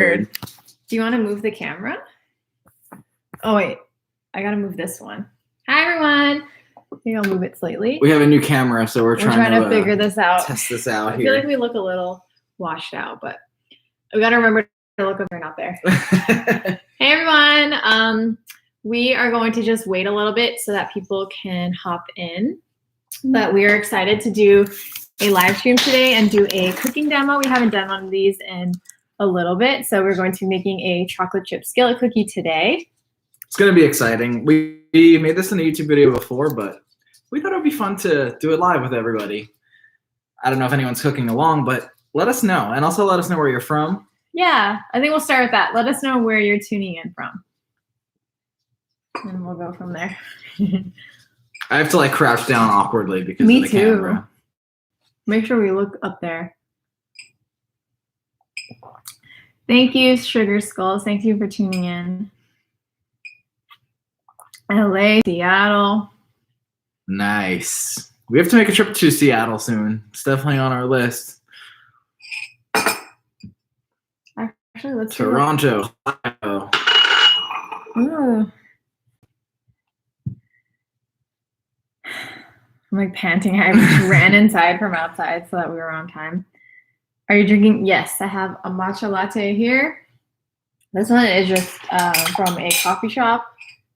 Do you want to move the camera? Oh, wait. I got to move this one. Hi, everyone. I think I'll move it slightly. We have a new camera, so we're trying to figure this out. Test this out I here. feel like we look a little washed out, but we got to remember to look if they're not there. Hey, everyone. We are going to just wait a little bit so that people can hop in. But we are excited to do a live stream today and do a cooking demo. We haven't done one of these in a little bit, so we're going to be making a chocolate chip skillet cookie today. It's going to be exciting. We made this in a YouTube video before, but we thought it would be fun to do it live with everybody. I don't know if anyone's cooking along, but let us know. And also let us know where you're from. Yeah, I think we'll start with that. Let us know where you're tuning in from. And we'll go from there. I have to like crouch down awkwardly because Me of the too. camera. Make sure we look up there. Thank you, Sugar Skulls. Thank you for tuning in. LA, Seattle. Nice. We have to make a trip to Seattle soon. It's definitely on our list. Actually, let's Toronto, Ohio. Ooh. I'm like panting. I ran inside from outside so that we were on time. Are you drinking? Yes, I have a matcha latte here. This one is just from a coffee shop.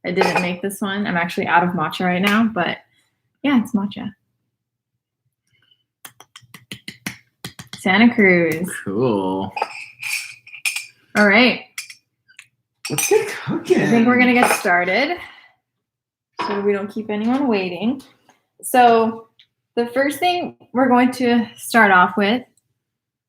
I didn't make this one. I'm actually out of matcha right now, but yeah, it's matcha. Santa Cruz. Cool. All right. Let's get cooking. I think we're going to get started so we don't keep anyone waiting. So the first thing we're going to start off with,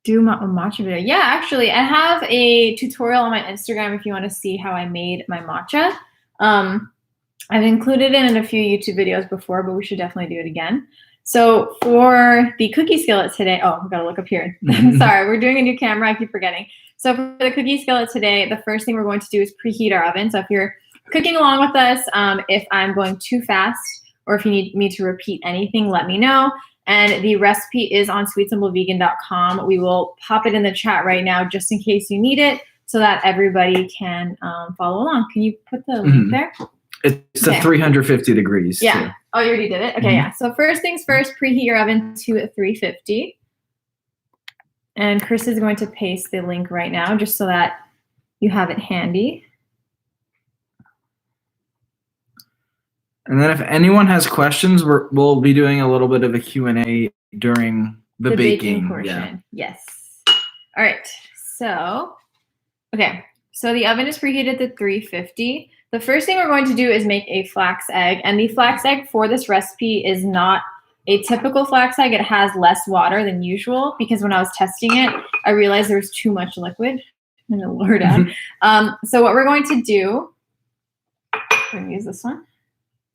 do a matcha video. Yeah, actually, I have a tutorial on my Instagram if you want to see how I made my matcha. I've included it in a few YouTube videos before, but we should definitely do it again. So for the cookie skillet today, oh, I've got to look up here. Sorry, we're doing a new camera. I keep forgetting. So for the cookie skillet today, the first thing we're going to do is preheat our oven. So if you're cooking along with us, if I'm going too fast or if you need me to repeat anything, let me know. And the recipe is on sweetsimplevegan.com. We will pop it in the chat right now just in case you need it so that everybody can follow along. Can you put the link there? It's a 350 degrees. Yeah. Too. Oh, you already did it? Okay, yeah. So first things first, preheat your oven to 350. And Chris is going to paste the link right now just so that you have it handy. And then if anyone has questions, we'll be doing a little bit of a Q&A during the baking portion. Yeah. Yes. All right. So, okay. So the oven is preheated to 350. The first thing we're going to do is make a flax egg. And the flax egg for this recipe is not a typical flax egg. It has less water than usual because when I was testing it, I realized there was too much liquid. I'm going to lower down. So what we're going to do, we're going to use this one.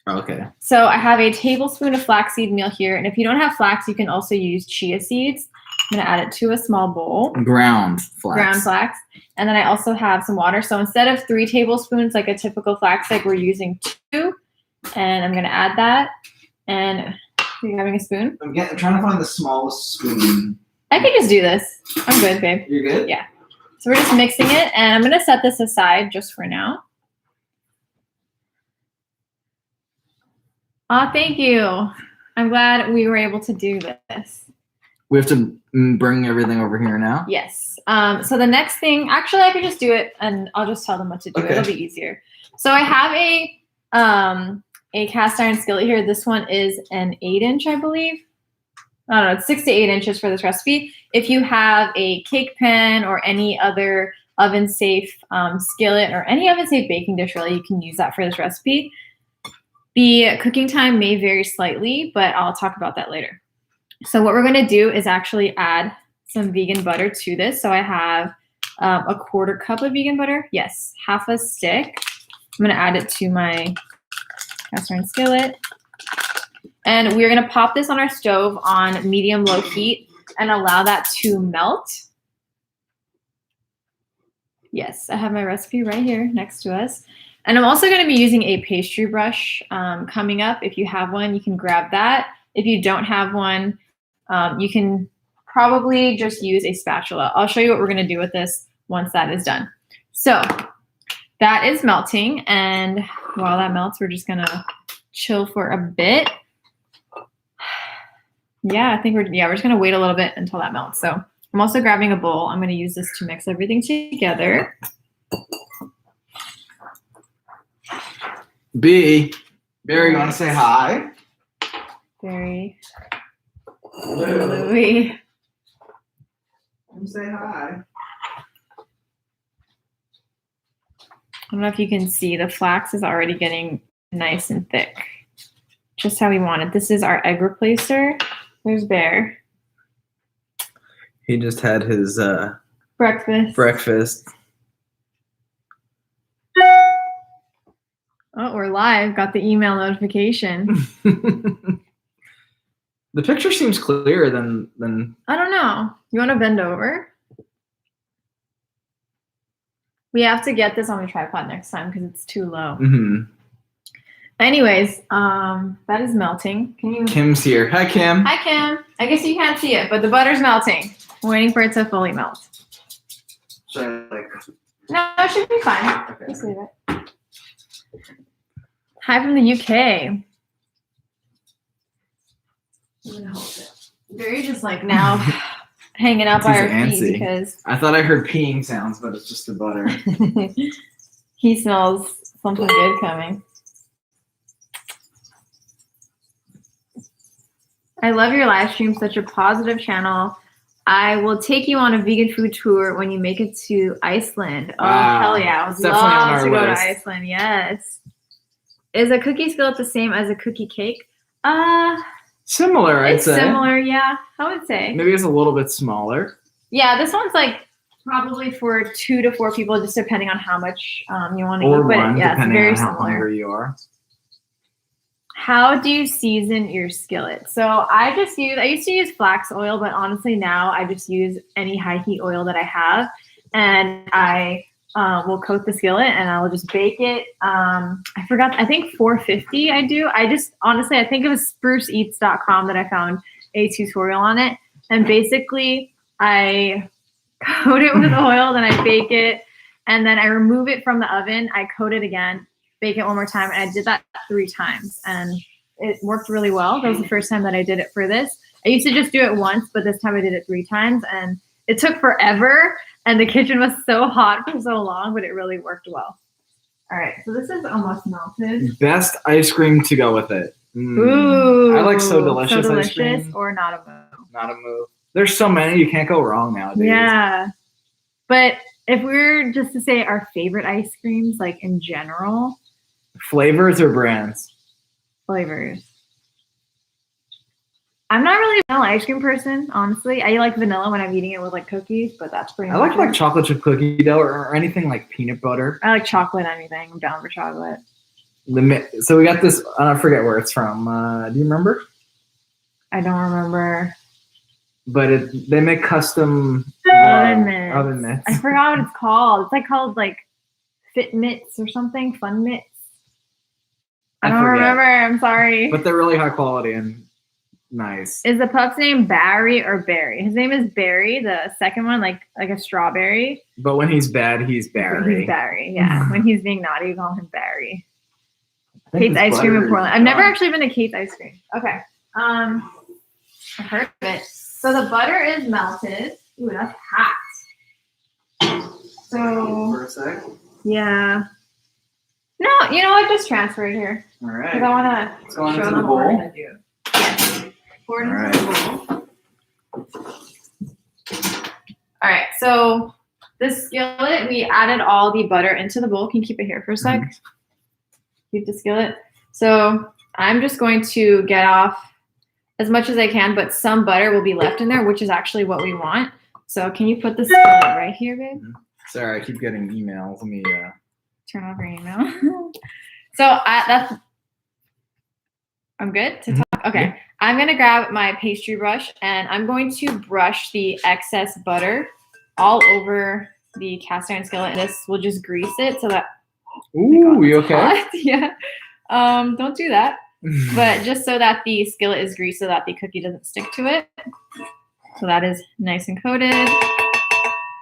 Okay. So I have a tablespoon of flaxseed meal here. And if you don't have flax, you can also use chia seeds. I'm going to add it to a small bowl. Ground flax. Ground flax. And then I also have some water. So instead of 3 tablespoons like a typical flax egg, we're using 2. And I'm going to add that. And are you having a spoon? I'm trying to find the smallest spoon. I can just do this. I'm good, babe. You're good? Yeah. So we're just mixing it. And I'm going to set this aside just for now. Oh, thank you. I'm glad we were able to do this. We have to bring everything over here now? Yes. So the next thing, actually, I could just do it, and I'll just tell them what to do. Okay. It'll be easier. So I have a cast iron skillet here. This one is an 8-inch, I believe. I don't know. It's 6 to 8 inches for this recipe. If you have a cake pan or any other oven-safe skillet or any oven-safe baking dish, really, you can use that for this recipe. The cooking time may vary slightly, but I'll talk about that later. So what we're going to do is actually add some vegan butter to this. So I have a 1/4 cup of vegan butter. Yes, half a stick. I'm going to add it to my cast iron skillet. And we're going to pop this on our stove on medium-low heat and allow that to melt. Yes, I have my recipe right here next to us. And I'm also going to be using a pastry brush coming up. If you have one, you can grab that. If you don't have one, you can probably just use a spatula. I'll show you what we're going to do with this once that is done. So that is melting, and while that melts, we're just gonna chill for a bit. Yeah, I think we're just gonna wait a little bit until that melts. So I'm also grabbing a bowl. I'm gonna use this to mix everything together. Barry, you want to say hi? Very Louie. Say hi. I don't know if you can see, the flax is already getting nice and thick. Just how we want it. This is our egg replacer. There's Bear. He just had his Breakfast. Oh, we're live. Got the email notification. The picture seems clearer than. I don't know. You want to bend over? We have to get this on the tripod next time because it's too low. Mm-hmm. Anyways, that is melting. Can you? Kim's here. Hi, Kim. Hi, Kim. I guess you can't see it, but the butter's melting. I'm waiting for it to fully melt. Should I, like... No, it should be fine. Okay. Just leave it. Hi from the UK. Very just like now hanging out by our feet because I thought I heard peeing sounds, but it's just the butter. he smells something good coming. I love your live stream, such a positive channel. I will take you on a vegan food tour when you make it to Iceland. Oh, hell yeah. I would love to go to Iceland. Yes. Is a cookie skillet the same as a cookie cake? Similar, I'd say. It's similar, yeah. I would say. Maybe it's a little bit smaller. Yeah, this one's like probably for 2 to 4 people, just depending on how much you want to eat. Or but one, yeah, depending it's very on how similar. hungry you are. How do you season your skillet? So I used to use flax oil, but honestly now I just use any high heat oil that I have, and I will coat the skillet and I will just bake it. I think 450 I do. I think it was spruceeats.com that I found a tutorial on it. And basically I coat it with oil, then I bake it, and then I remove it from the oven. I coat it again, bake it one more time, and I did that 3 times, and it worked really well. That was the first time that I did it for this. I used to just do it once, but this time I did it 3 times, and it took forever, and the kitchen was so hot for so long, but it really worked well. All right, so this is almost melted. Best ice cream to go with it. Ooh, I like So Delicious ice cream. Or Not a Move. Not a Move. There's so many, you can't go wrong nowadays. Yeah, but if we were just to say our favorite ice creams, like in general. Flavors or brands? Flavors. I'm not really a vanilla ice cream person, honestly. I like vanilla when I'm eating it with like cookies, but that's pretty much I like chocolate chip cookie dough or anything like peanut butter. I like chocolate anything. I'm down for chocolate. So we got this, I forget where it's from. Do you remember? I don't remember. But they make custom oven mitts. I forgot what it's called. It's like called like Fit Mitts or something. Fun Mitts. I don't remember. I'm sorry. But they're really high quality and nice. Is the pup's name Barry or Barry? His name is Barry. The second one, like a strawberry. But when he's bad, he's Barry. He's Barry, yeah. When he's being naughty, you call him Barry. Kate's Ice Cream in Portland. I've never actually been to Kate's Ice Cream. Okay. I've heard of it. So the butter is melted. Ooh, that's hot. So For a sec. Yeah. No, you know what? Just transfer it here. All right. Because I want to show them what we're going to do. Yes. Pour it into the bowl. All right. So this skillet, we added all the butter into the bowl. Can you keep it here for a sec? Mm-hmm. Keep the skillet. So I'm just going to get off as much as I can, but some butter will be left in there, which is actually what we want. So can you put the skillet right here, babe? Sorry, I keep getting emails. Let me turn off your email. So I'm good to talk? Okay. Yeah. I'm going to grab my pastry brush, and I'm going to brush the excess butter all over the cast iron skillet, and this will just grease it so that... Ooh, you okay? Hot. Yeah. Don't do that. But just so that the skillet is greased so that the cookie doesn't stick to it. So that is nice and coated.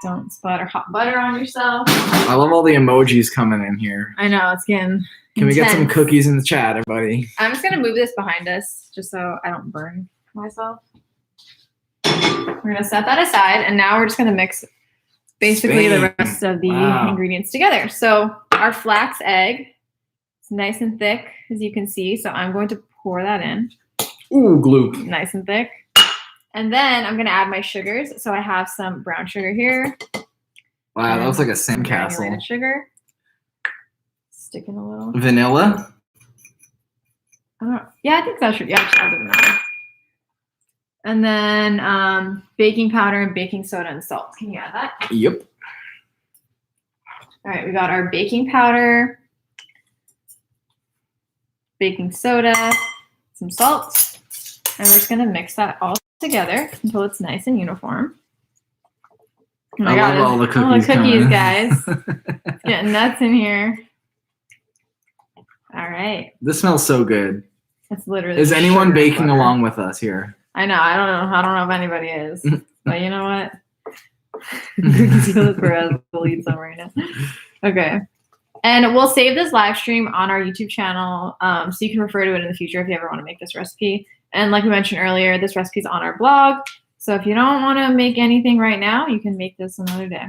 Don't splatter hot butter on yourself. I love all the emojis coming in here. I know, it's getting Can we get some intense. cookies in the chat, everybody? I'm just going to move this behind us just so I don't burn myself. We're going to set that aside, and now we're just going to mix basically the rest of the ingredients together. So our flax egg is nice and thick, as you can see. So I'm going to pour that in. Ooh, gloop. Nice and thick. And then I'm going to add my sugars. So I have some brown sugar here. Wow, that looks like a sandcastle. Granulated sugar. Stick in a little. Vanilla? Yeah, I think that should. Yeah, just add the vanilla. And then baking powder and baking soda and salt. Can you add that? Yep. All right, we got our baking powder, baking soda, some salt, and we're just going to mix that all together until it's nice and uniform. Oh my God, love all the cookies guys. It's getting nuts in here. All right. This smells so good. It's literally. Is anyone baking butter. along with us here? I know. I don't know if anybody is. But you know what? We'll eat some right now. Okay. And we'll save this live stream on our YouTube channel so you can refer to it in the future if you ever want to make this recipe. And like we mentioned earlier, this recipe is on our blog. So if you don't want to make anything right now, you can make this another day.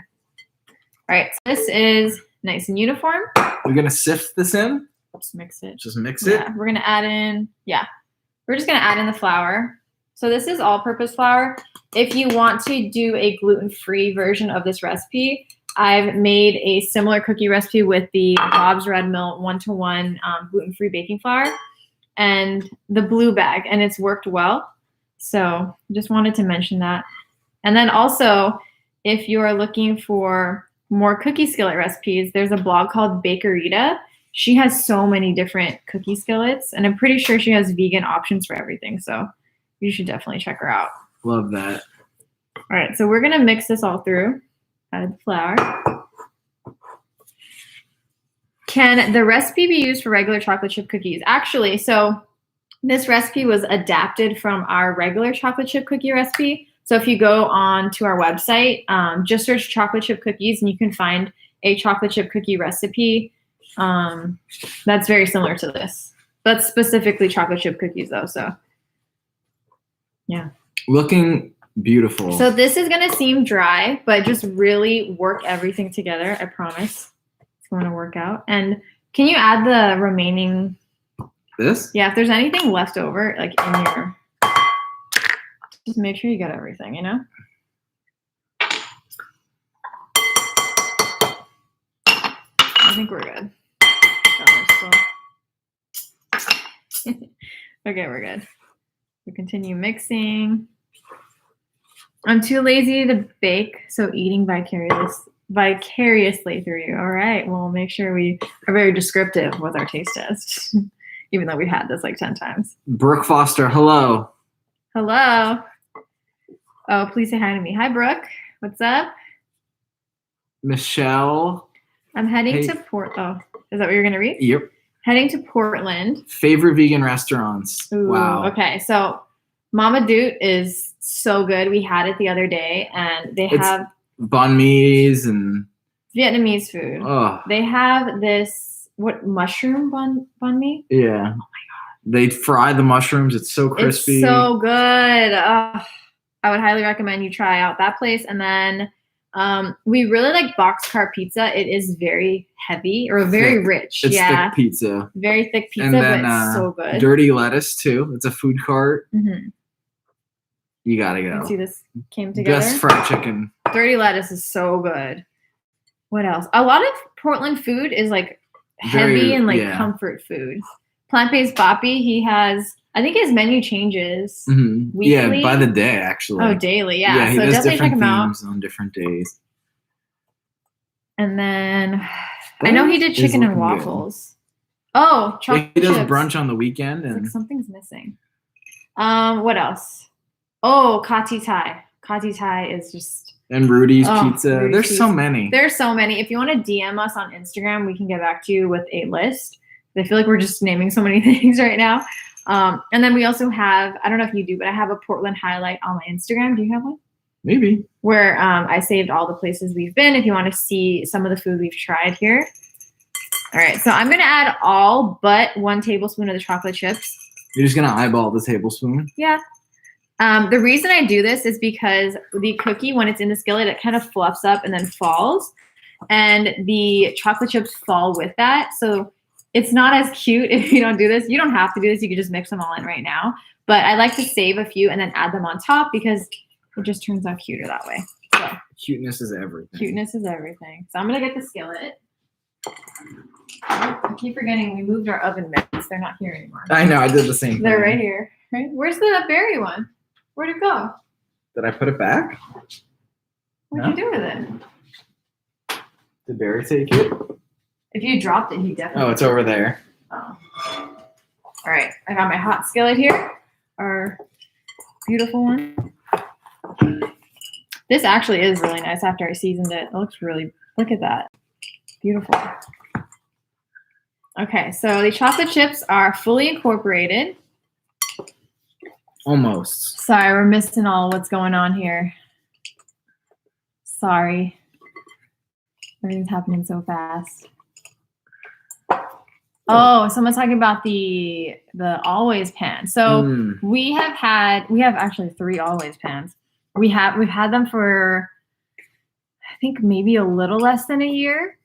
All right. So this is nice and uniform. We're going to sift this in? Just mix it. Just mix it? Yeah. We're going to add in, we're just going to add in the flour. So this is all-purpose flour. If you want to do a gluten-free version of this recipe, I've made a similar cookie recipe with the Bob's Red Mill 1-to-1 gluten-free baking flour and the blue bag, and it's worked well. So just wanted to mention that. And then also, if you are looking for more cookie skillet recipes, there's a blog called Bakerita. She has so many different cookie skillets, and I'm pretty sure she has vegan options for everything. So you should definitely check her out. Love that. All right, so we're going to mix this all through. Add the flour. Can the recipe be used for regular chocolate chip cookies? Actually, so this recipe was adapted from our regular chocolate chip cookie recipe. So if you go on to our website, just search chocolate chip cookies and you can find a chocolate chip cookie recipe that's very similar to this. That's specifically chocolate chip cookies though, so yeah. Looking beautiful. So this is going to seem dry, but just really work everything together. I promise it's going to work out. And can you add the remaining? This? Yeah, if there's anything left over, like in your, just make sure you get everything, you know? I think we're good. Okay, we're good. We continue mixing. I'm too lazy to bake, so eating vicariously through you. All right, we'll make sure we are very descriptive with our taste test, even though we've had this like 10 times. Brooke Foster, hello. Hello. Oh, please say hi to me. Hi, Brooke. What's up? Michelle. I'm heading to Oh, is that what you're going to read? Yep. Heading to Portland. Favorite vegan restaurants. Ooh, wow. Okay, so Mama Doot is so good. We had it the other day, and they have banh mi's and Vietnamese food. Oh. They have this mushroom banh mi? Yeah. Oh my God. They fry the mushrooms. It's so crispy. It's so good. I would highly recommend you try out that place. And then we really like boxcar pizza. It is very heavy or very rich. It's thick pizza. Very thick pizza, and then, but it's so good. Dirty Lettuce too. It's a food cart. Mm-hmm. You gotta go. See, this came together. Best fried chicken. Dirty Lettuce is so good. What else? A lot of Portland food is like heavy and like comfort food. Plant-based Boppy, I think his menu changes weekly. Yeah, by the day actually. Oh, daily, yeah. Yeah, he so does definitely check him out. On different days. And then I know he did chicken and waffles. Good. Oh, chocolate he does chips. Brunch on the weekend. It's And like something's missing. What else? Oh, Kati Thai. Kati Thai is just... And Rudy's Pizza. Rudy's There's Pizza. so many. There's so many. If you want to DM us on Instagram, we can get back to you with a list. I feel like we're just naming so many things right now. And then we also have, I don't know if you do, but I have a Portland highlight on my Instagram. Do you have one? Maybe. where I saved all the places we've been if you want to see some of the food we've tried here. All right, so I'm going to add all but 1 tablespoon of the chocolate chips. You're just going to eyeball the tablespoon? Yeah. The reason I do this is because the cookie, when it's in the skillet, it kind of fluffs up and then falls. And the chocolate chips fall with that. So it's not as cute if you don't do this. You don't have to do this. You can just mix them all in right now. But I like to save a few and then add them on top because it just turns out cuter that way. So, cuteness is everything. Cuteness is everything. So I'm going to get the skillet. I keep forgetting we moved our oven mitts. They're not here anymore. I know. I did the same thing. They're right here. Right? Where's the berry one? Where'd it go? Did I put it back? What'd you do with it? Did Barry take it? If you dropped it, he definitely. Oh, it's over there. Oh. All right. I got my hot skillet here. Our beautiful one. This actually is really nice after I seasoned it. It looks really, look at that. Beautiful. Okay, so the chocolate chips are fully incorporated. Almost. Sorry, we're missing all what's going on here. Sorry. Everything's happening so fast. Oh, someone's talking about the always pan. So we have actually 3 always pans. We've had them for I think maybe a little less than a year.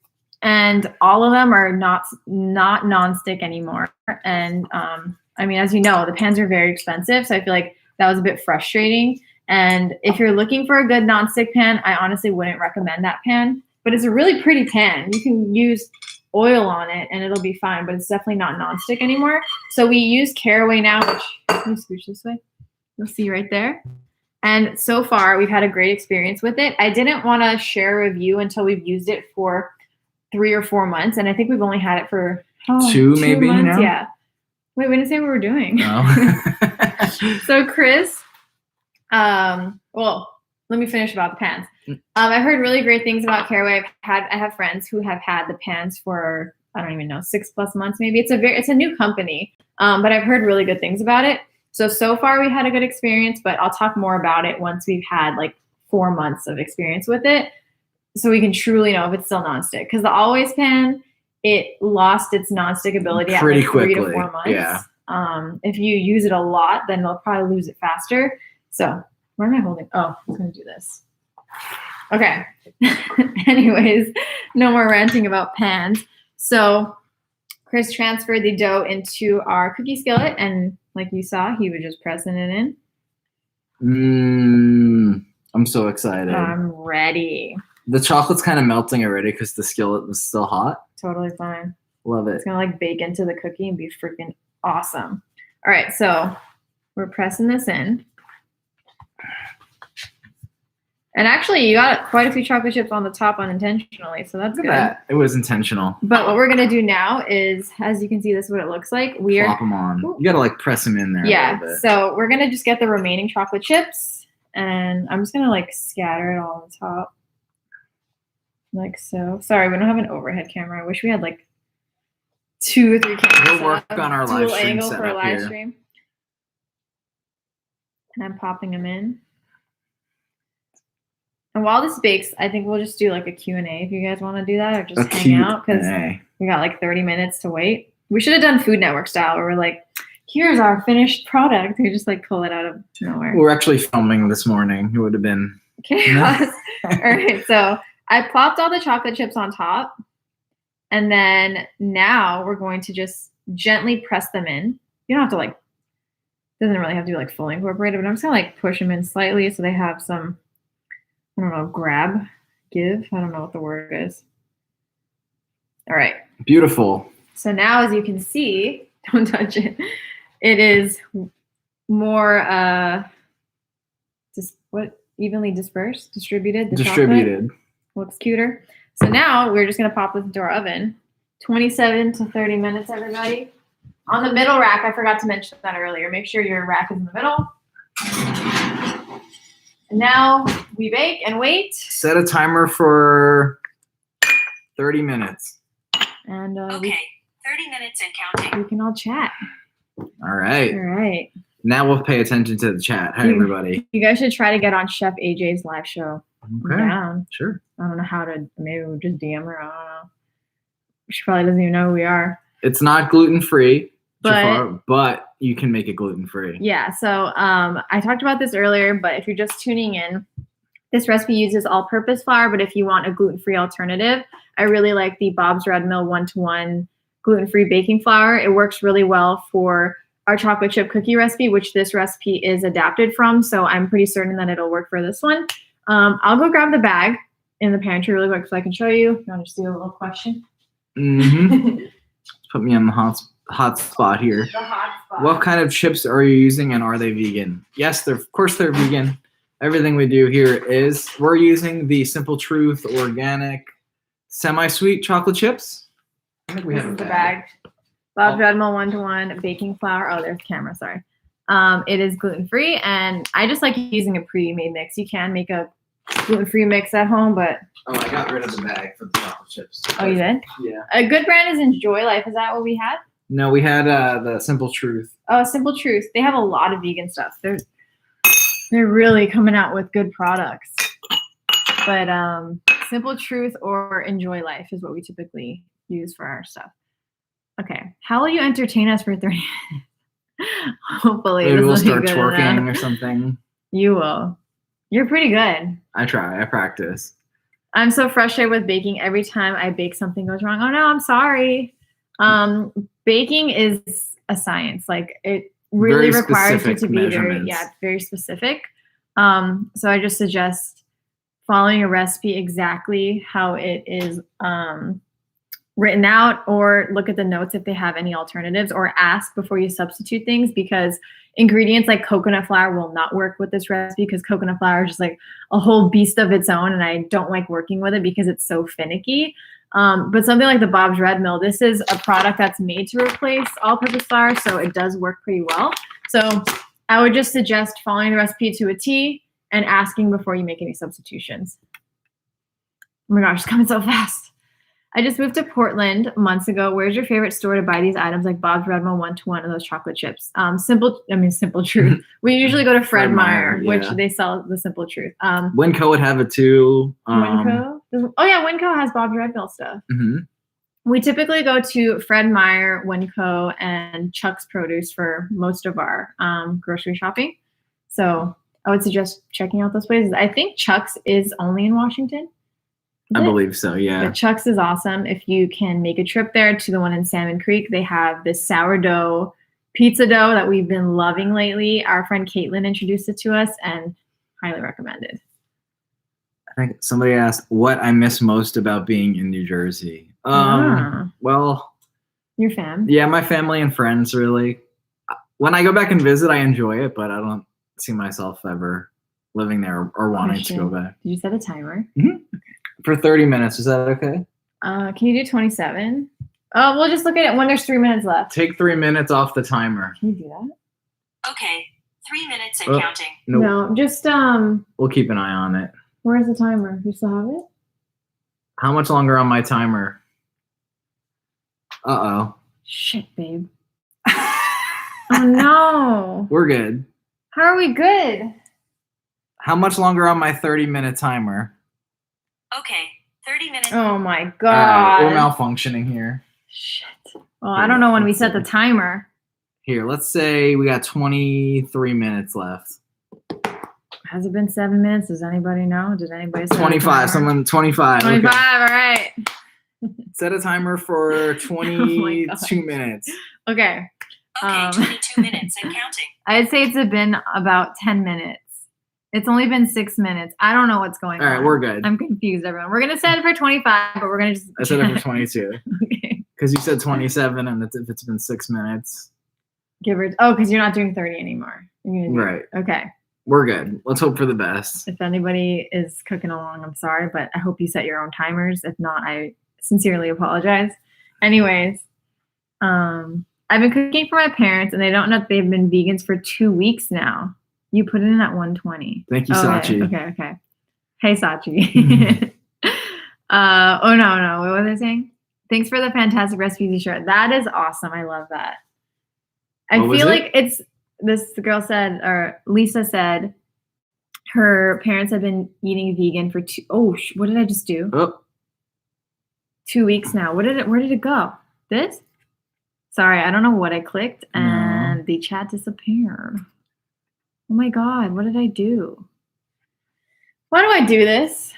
And all of them are not nonstick anymore. And I mean, as you know, the pans are very expensive. So I feel like that was a bit frustrating. And if you're looking for a good nonstick pan, I honestly wouldn't recommend that pan. But it's a really pretty pan. You can use oil on it and it'll be fine, but it's definitely not nonstick anymore. So we use Caraway now, which, let me scooch this way. You'll see right there. And so far, we've had a great experience with it. I didn't want to share a review until we've used it for 3 or 4 months. And I think we've only had it for 2 maybe months. now? Yeah. Wait, we didn't say what we're doing. Oh. So Chris, well, let me finish about the pans. I've heard really great things about Caraway. I have friends who have had the pans for, I don't even know, 6+ months maybe. It's a new company, but I've heard really good things about it. So far we had a good experience, but I'll talk more about it once we've had like 4 months of experience with it, so we can truly know if it's still nonstick. Because the Always Pan, it lost its nonstick ability pretty after 3 quickly. to 4 months. Yeah. If you use it a lot, then they'll probably lose it faster. So where am I holding? Oh, I was going to do this. Okay. Anyways, no more ranting about pans. So Chris transferred the dough into our cookie skillet, and like you saw, he was just pressing it in. I'm so excited. I'm ready. The chocolate's kind of melting already because the skillet was still hot. Totally fine. Love it. It's going to like bake into the cookie and be freaking awesome. All right, so we're pressing this in. And actually, you got quite a few chocolate chips on the top unintentionally, so that's good. That. It was intentional. But what we're going to do now is, as you can see, this is what it looks like. Plop them on. You got to like press them in there a little bit. So we're going to just get the remaining chocolate chips, and I'm just going to like scatter it all on the top. Like so. Sorry, we don't have an overhead camera. I wish we had like 2 or 3 cameras. We'll work on our live stream angle for a setup live here. stream. And I'm popping them in. And while this bakes, I think we'll just do like a Q&A if you guys want to do that, or just hang out because we got like 30 minutes to wait. We should have done Food Network style where we're like, here's our finished product. We just like pull it out of nowhere. We're actually filming this morning. It would have been chaos. All right, so I plopped all the chocolate chips on top. And then now we're going to just gently press them in. You don't have to like, doesn't really have to be like fully incorporated, but I'm just gonna like push them in slightly so they have some, I don't know, give. I don't know what the word is. All right. Beautiful. So now, as you can see, don't touch it. It is more, evenly distributed. Distributed. Looks cuter. So now we're just going to pop this into our oven. 27 to 30 minutes, everybody. On the middle rack, I forgot to mention that earlier. Make sure your rack is in the middle. And now we bake and wait. Set a timer for 30 minutes. And okay, 30 minutes and counting. we can all chat. All right. All right. Now we'll pay attention to the chat. Hi, everybody. You guys should try to get on Chef AJ's live show. Okay. Yeah. Sure. I don't know how to. Maybe we'll just DM her. I don't know. She probably doesn't even know who we are. It's not gluten-free, But you can make it gluten-free. Yeah. So I talked about this earlier, but if you're just tuning in, this recipe uses all-purpose flour. But if you want a gluten-free alternative, I really like the Bob's Red Mill 1-to-1 gluten-free baking flour. It works really well for our chocolate chip cookie recipe, which this recipe is adapted from. So I'm pretty certain that it'll work for this one. I'll go grab the bag in the pantry really quick so I can show you. You want to just do a little question? Mm-hmm. Put me on the hot spot here. The hot spot. What kind of chips are you using, and are they vegan? Yes, of course they're vegan. Everything we do here is. We're using the Simple Truth organic semi-sweet chocolate chips. I think we have the bag. Bob's Red Mill 1-to-1 baking flour. Oh, there's the camera. Sorry. It is gluten-free, and I just like using a pre-made mix. You can make a gluten-free mix at home, but I got rid of the bag for the chocolate chips. Oh, you did? Yeah. A good brand is Enjoy Life. Is that what we had? No, we had the Simple Truth. Oh, Simple Truth. They have a lot of vegan stuff. They're really coming out with good products. But Simple Truth or Enjoy Life is what we typically use for our stuff. Okay. How will you entertain us for 30 minutes? Hopefully. Maybe we'll start twerking or something. You will. You're pretty good. I try. I practice. I'm so frustrated with baking. Every time I bake, something goes wrong. Oh, no, I'm sorry. Baking is a science. Like, it really requires you to be very specific. So I just suggest following a recipe exactly how it is written out, or look at the notes if they have any alternatives, or ask before you substitute things, because ingredients like coconut flour will not work with this recipe, because coconut flour is just like a whole beast of its own, and I don't like working with it because it's so finicky. But something like the Bob's Red Mill, this is a product that's made to replace all-purpose flour, so it does work pretty well. So I would just suggest following the recipe to a T and asking before you make any substitutions. Oh my gosh, it's coming so fast. I just moved to Portland months ago. Where's your favorite store to buy these items like Bob's Red Mill 1-to-1 and those chocolate chips? Simple Truth. We usually go to Fred Meyer, which they sell the Simple Truth. Winco would have it too. Winco? Oh yeah, Winco has Bob's Red Mill stuff. Mm-hmm. We typically go to Fred Meyer, Winco, and Chuck's Produce for most of our grocery shopping. So I would suggest checking out those places. I think Chuck's is only in Washington. I believe so, yeah. But Chuck's is awesome. If you can make a trip there to the one in Salmon Creek, they have this sourdough pizza dough that we've been loving lately. Our friend Caitlin introduced it to us, and highly recommended. I think somebody asked what I miss most about being in New Jersey. Well, your fam? Yeah, my family and friends, really. When I go back and visit, I enjoy it, but I don't see myself ever living there or wanting to go back. Did you set a timer? Mm-hmm. Okay. For 30 minutes, is that okay? Can you do 27? Oh, we'll just look at it when there's 3 minutes left. Take 3 minutes off the timer. Can you do that? Okay, 3 minutes and counting. Nope. No, just we'll keep an eye on it. Where's the timer? You still have it? How much longer on my timer? Uh-oh. Shit, babe. Oh no. We're good. How are we good? How much longer on my 30-minute timer? Okay, 30 minutes. Oh my god. We're malfunctioning here. Shit. Well, I don't know when we set the timer. Here, let's say we got 23 minutes left. Has it been 7 minutes? Does anybody know? Did anybody say 25? Someone 25. 25, okay. All right. Set a timer for 22 minutes. Okay. Okay, 22 minutes and counting. I'd say it's been about 10 minutes. It's only been 6 minutes. I don't know what's going on. All right, we're good. I'm confused, everyone. We're going to set it for 25, but we're going to just... I set it for 22. Okay. Because you said 27, and if it's been 6 minutes. because you're not doing 30 anymore. Right. Okay. We're good. Let's hope for the best. If anybody is cooking along, I'm sorry, but I hope you set your own timers. If not, I sincerely apologize. Anyways, I've been cooking for my parents, and they don't know that they've been vegans for 2 weeks now. You put it in at 120. Thank you, Sachi. Okay. Hey, Sachi. No. What was I saying? Thanks for the fantastic recipes you shared. That is awesome. I love that. I feel like it's this girl said, or Lisa said, her parents have been eating vegan for what did I just do? Oh, 2 weeks now. Where did it go? This? Sorry, I don't know what I clicked and the chat disappeared. Oh my God, what did I do? Why do I do this?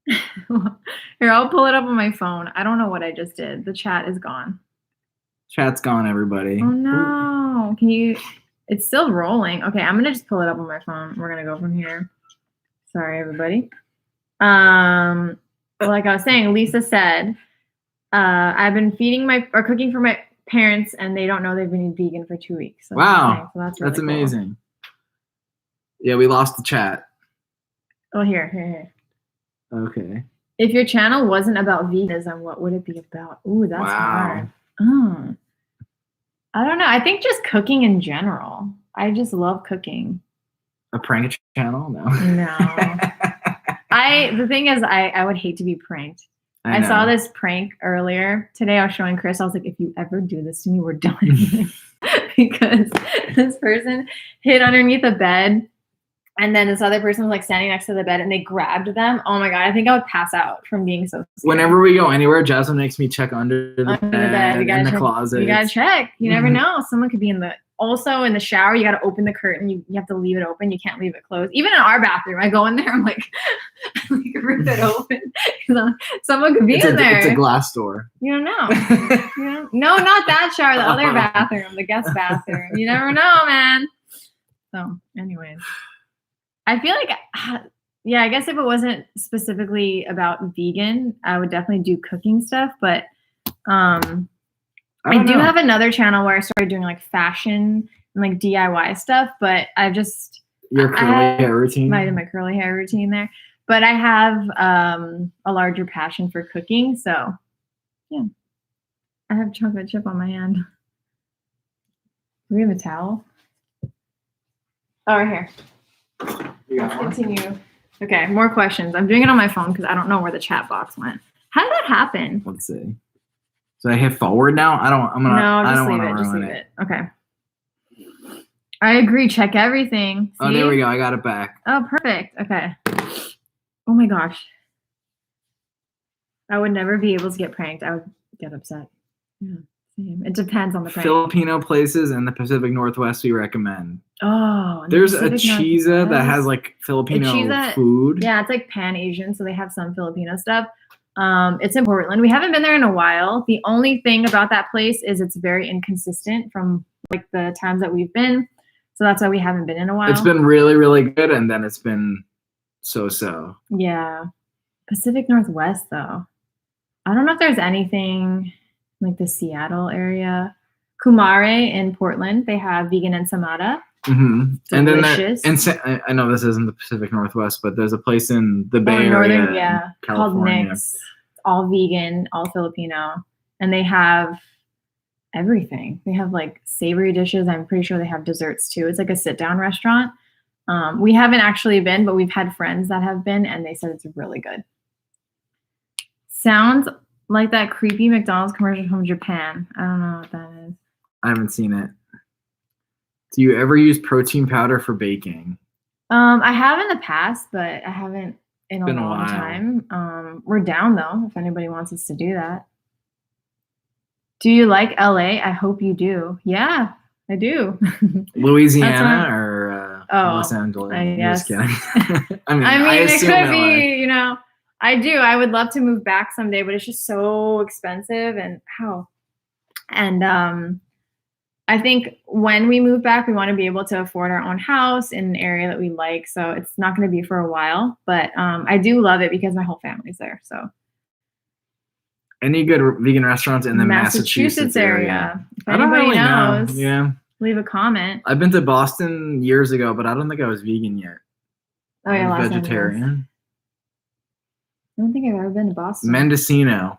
Here, I'll pull it up on my phone. I don't know what I just did. The chat is gone. chat's gone, everybody. Oh no. It's still rolling. Okay, I'm gonna just pull it up on my phone. We're gonna go from here. Sorry, everybody. Like I was saying, Lisa said, I've been cooking for my parents, and they don't know they've been vegan for 2 weeks. So Wow, so that's really cool. amazing. Yeah, we lost the chat. Oh, here. Okay. If your channel wasn't about veganism, what would it be about? Ooh, that's hard. Oh. I don't know. I think just cooking in general. I just love cooking. A prank channel? No. No. The thing is, I would hate to be pranked. I saw this prank earlier today. I was showing Chris. I was like, if you ever do this to me, we're done. Because this person hid underneath a bed, and then this other person was like standing next to the bed, and they grabbed them. Oh my God, I think I would pass out from being so scared. Whenever we go anywhere, Jasmine makes me check under the bed, in the closet. You gotta check. You never know. Someone could be in the shower. You gotta open the curtain. You have to leave it open. You can't leave it closed. Even in our bathroom, I go in there. I'm like rip it open. Someone could be in there. It's a glass door. You don't know. No, not that shower. The other bathroom, the guest bathroom. You never know, man. So, anyways. I feel like, I guess if it wasn't specifically about vegan, I would definitely do cooking stuff. But I do have another channel where I started doing like fashion and like DIY stuff. But I just your curly hair routine. I did my curly hair routine there. But I have a larger passion for cooking. So yeah, I have chocolate chip on my hand. Do we have a towel? Oh, right here. Let's continue. Okay, more questions. I'm doing it on my phone because I don't know where the chat box went. How did that happen? Let's see. So I hit forward now? I don't Just leave it. Okay. I agree. Check everything. See? Oh, there we go. I got it back. Oh, perfect. Okay. Oh my gosh. I would never be able to get pranked. I would get upset. Yeah. It depends on the prank. Filipino places in the Pacific Northwest we recommend. Oh, there's a Chiza that has like Filipino food. Yeah, it's like Pan Asian, so they have some Filipino stuff. It's in Portland. We haven't been there in a while. The only thing about that place is it's very inconsistent from like the times that we've been. So that's why we haven't been in a while. It's been really, really good, and then it's been so-so. Yeah. Pacific Northwest, though. I don't know if there's anything like the Seattle area. Kumare in Portland, they have vegan ensamada. Mm-hmm. Delicious. And then I know this isn't the Pacific Northwest, but there's a place in the Bay Area, California. Called Nick's. It's all vegan, all Filipino, and they have everything. They have like savory dishes. I'm pretty sure they have desserts too. It's like a sit-down restaurant. We haven't actually been, but we've had friends that have been, and they said it's really good. Sounds like that creepy McDonald's commercial from Japan. I don't know what that is. I haven't seen it. Do you ever use protein powder for baking? I have in the past, but I haven't in a long time. We're down though, if anybody wants us to do that. Do you like LA? I hope you do. Yeah, I do. Louisiana or Los Angeles? I guess. Just kidding. I mean, it could be, you know. I do. I would love to move back someday, but it's just so expensive and I think when we move back, we want to be able to afford our own house in an area that we like. So it's not going to be for a while, but I do love it because my whole family's there. So any good vegan restaurants in the Massachusetts area? If anybody knows, yeah, leave a comment. I've been to Boston years ago, but I don't think I was vegan yet. Oh yeah, I was vegetarian. I don't think I've ever been to Boston. Mendocino.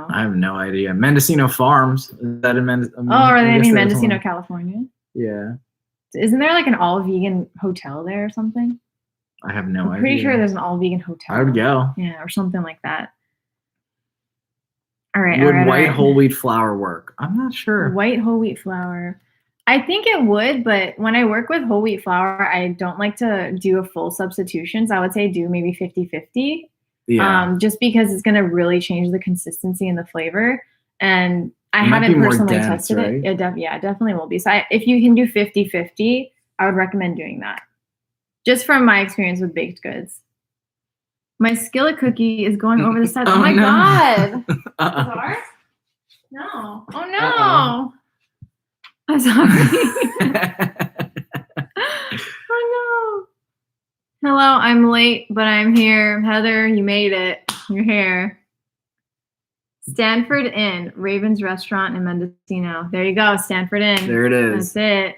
I have no idea. Mendocino Farms. Is that in Mendocino? Oh, or they mean Mendocino, California? Yeah. Isn't there like an all-vegan hotel there or something? I have no idea. I'm pretty sure there's an all-vegan hotel. I would go. Yeah, or something like that. All right. Would white whole wheat flour work? I'm not sure. White whole wheat flour. I think it would, but when I work with whole wheat flour, I don't like to do a full substitution. So I would say do maybe 50-50. Yeah. Just because it's going to really change the consistency and the flavor. And I It might be haven't more personally dense, tested right? it. Yeah, it definitely will be. So if you can do 50-50, I would recommend doing that. Just from my experience with baked goods. My skillet cookie is going over the side. Oh, my no. God. Uh-uh. Is it ours? No. Oh, no. Uh-oh. I'm sorry. Oh, no. Hello, I'm late, but I'm here. Heather, you made it. You're here. Stanford Inn, Raven's Restaurant in Mendocino. There you go, Stanford Inn. There it is. That's it.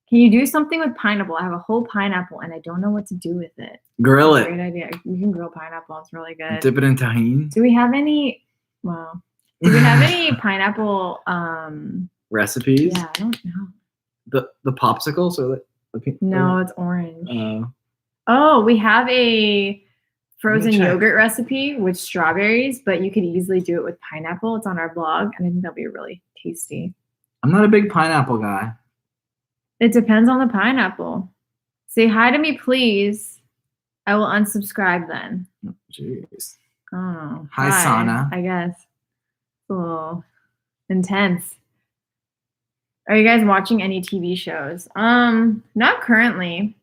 Can you do something with pineapple? I have a whole pineapple and I don't know what to do with it. Grill it. Great idea. You can grill pineapple. It's really good. Dip it in tahini. Do we have any? Wow. Do we have any pineapple? Recipes? Yeah, I don't know. The popsicles or the pink? No, it's orange. Oh, We have a frozen check. yogurt recipe with strawberries, but you could easily do it with pineapple. It's on our blog, and I think that'll be really tasty. I'm not a big pineapple guy. It depends on the pineapple. Say hi to me, please. I will unsubscribe then. Oh, jeez. Oh, Hi, Sana. I guess. It's a little intense. Are you guys watching any TV shows? Not currently.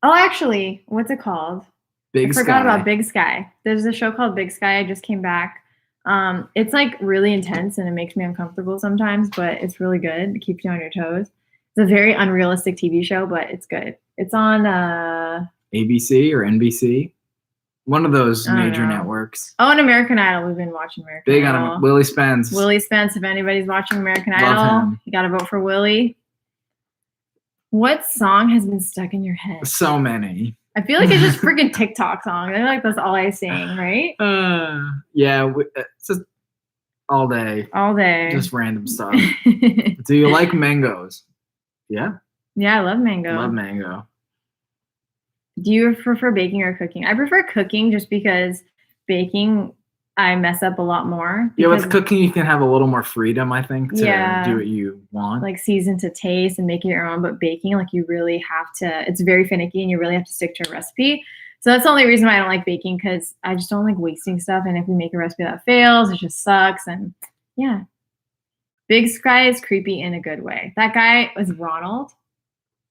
Oh, actually, what's it called? Big I forgot Sky. about Big Sky. There's a show called Big Sky. I just came back. It's like really intense and it makes me uncomfortable sometimes, but it's really good. It keeps you on your toes. It's a very unrealistic TV show, but it's good. It's on ABC or NBC. One of those I don't major know. networks. Oh, and American Idol. We've been watching American Big Idol. on him. Willie Spence. Willie Spence. If anybody's watching American Love Idol, him. you got to vote for Willie. What song has been stuck in your head? So many. I feel like it's just freaking TikTok songs. I feel like that's all I sing, right? Yeah, it's just all day. All day. Just random stuff. Do you like mangoes? Yeah. Yeah, I love mango. Love mango. Do you prefer baking or cooking? I prefer cooking just because baking, I mess up a lot more. Yeah, with because, cooking, you can have a little more freedom, I think, to Yeah. do what you want. like season to taste and make it your own. But baking, like you really have to, it's very finicky and you really have to stick to a recipe. So that's the only reason why I don't like baking, because I just don't like wasting stuff. And if we make a recipe that fails, it just sucks. And yeah. Big Sky is creepy in a good way. That guy was Ronald.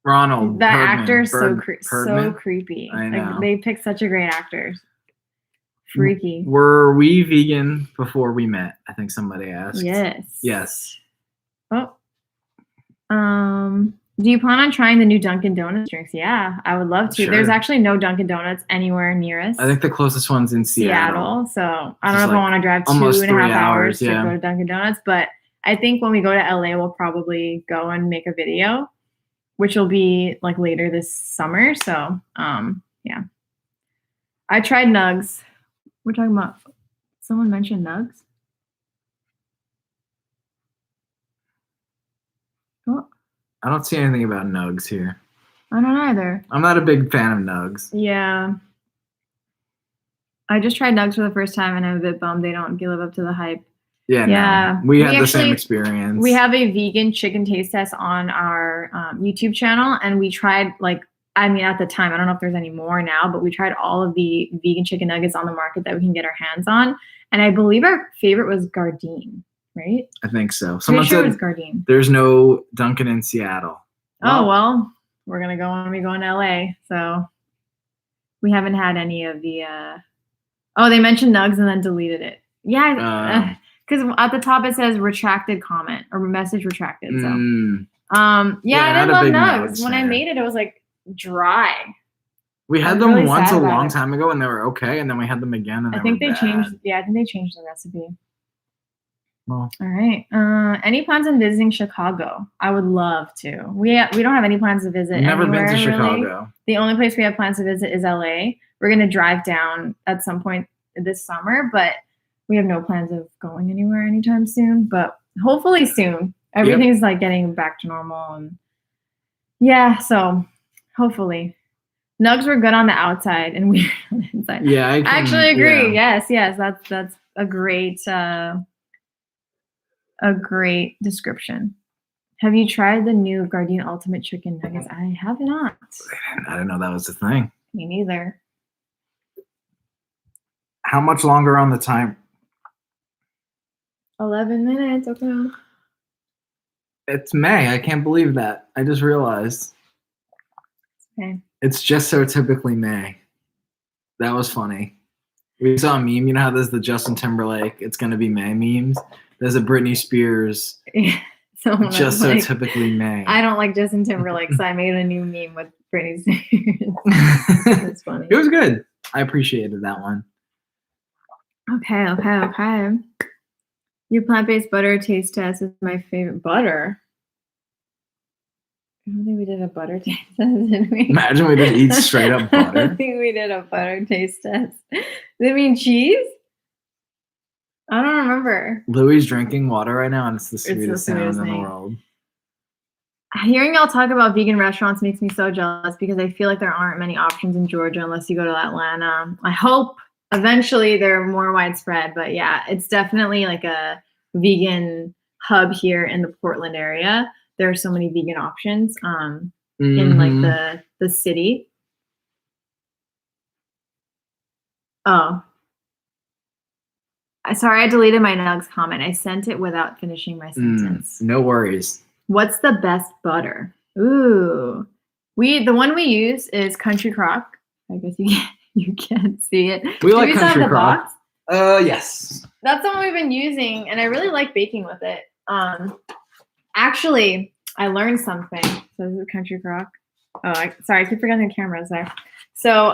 Ronald. That Bergman. actor is so Bergman? creepy. I know. Like, they picked such a great actor. Freaky. Were we vegan before we met? I think somebody asked. Yes. Yes. Oh. Do you plan on trying the new Dunkin' Donuts drinks? Yeah, I would love to. Sure. There's actually no Dunkin' Donuts anywhere near us. I think the closest one's in Seattle. So I don't Just know if I like want to drive almost 2.5 3 hours to yeah. go to Dunkin' Donuts, but I think when we go to LA, we'll probably go and make a video, which will be like later this summer. So yeah. I tried nugs. We're talking about, someone mentioned nugs? Oh, I don't see anything about nugs here. I don't either. I'm not a big fan of nugs. Yeah. I just tried nugs for the first time and I'm a bit bummed they don't live up to the hype. Yeah, Yeah. no. We had the actually- same experience. We have a vegan chicken taste test on our YouTube channel, and we tried at the time, I don't know if there's any more now, but we tried all of the vegan chicken nuggets on the market that we can get our hands on. And I believe our favorite was Gardein, right? I think so. Pretty Someone sure it said was Gardein. there's no Dunkin' in Seattle. Oh, well, we're going to go when we go in LA. So we haven't had any of the, they mentioned nugs and then deleted it. Yeah. Because at the top it says retracted comment or message retracted. So, I not didn't a love big nugs. nugs When I fan. made it was like dry. We had I'm them really once sad a about long it. time ago and they were okay, and then we had them again and I think were they bad. changed. Yeah, I think they changed the recipe. Well, All right. Any plans on visiting Chicago? I would love to. We don't have any plans to visit. I've never been to anywhere, really. Chicago. The only place we have plans to visit is LA. We're gonna drive down at some point this summer, but we have no plans of going anywhere anytime soon. But hopefully soon. Everything's like getting back to normal, and yeah. So hopefully, nugs were good on the outside and weird on the inside. Yeah, I actually agree. Yeah. Yes, that's a great description. Have you tried the new Gardein Ultimate Chicken Nuggets? I have not. I didn't know that was a thing. Me neither. How much longer on the time? 11 minutes. Okay. It's May. I can't believe that. I just realized. Okay. It's just so typically May. That was funny. We saw a meme. You know how there's the Justin Timberlake, it's going to be May memes? There's a Britney Spears, just so typically May. I don't like Justin Timberlake, so I made a new meme with Britney Spears. That's funny. It was good. I appreciated that one. Okay. Your plant-based butter taste test is my favorite. Butter? I don't think we did a butter taste test, did we? Imagine we just eat straight up butter. I don't think we did a butter taste test. Does it mean cheese? I don't remember. Louie's drinking water right now, and it's the sweetest sound in the thing. world. Hearing y'all talk about vegan restaurants makes me so jealous because I feel like there aren't many options in Georgia unless you go to Atlanta. I hope eventually they're more widespread, but yeah, it's definitely like a vegan hub here in the Portland area. There are so many vegan options in like the city. Oh. Sorry, I deleted my Nugs comment. I sent it without finishing my sentence. No worries. What's the best butter? Ooh. The one we use is Country Crock. I guess you can't see it. We like Country Country Crock. Box? Yes. That's the one we've been using, and I really like baking with it. Actually, I learned something. So this is Country Crock. Oh, sorry, I keep forgetting the camera's there. So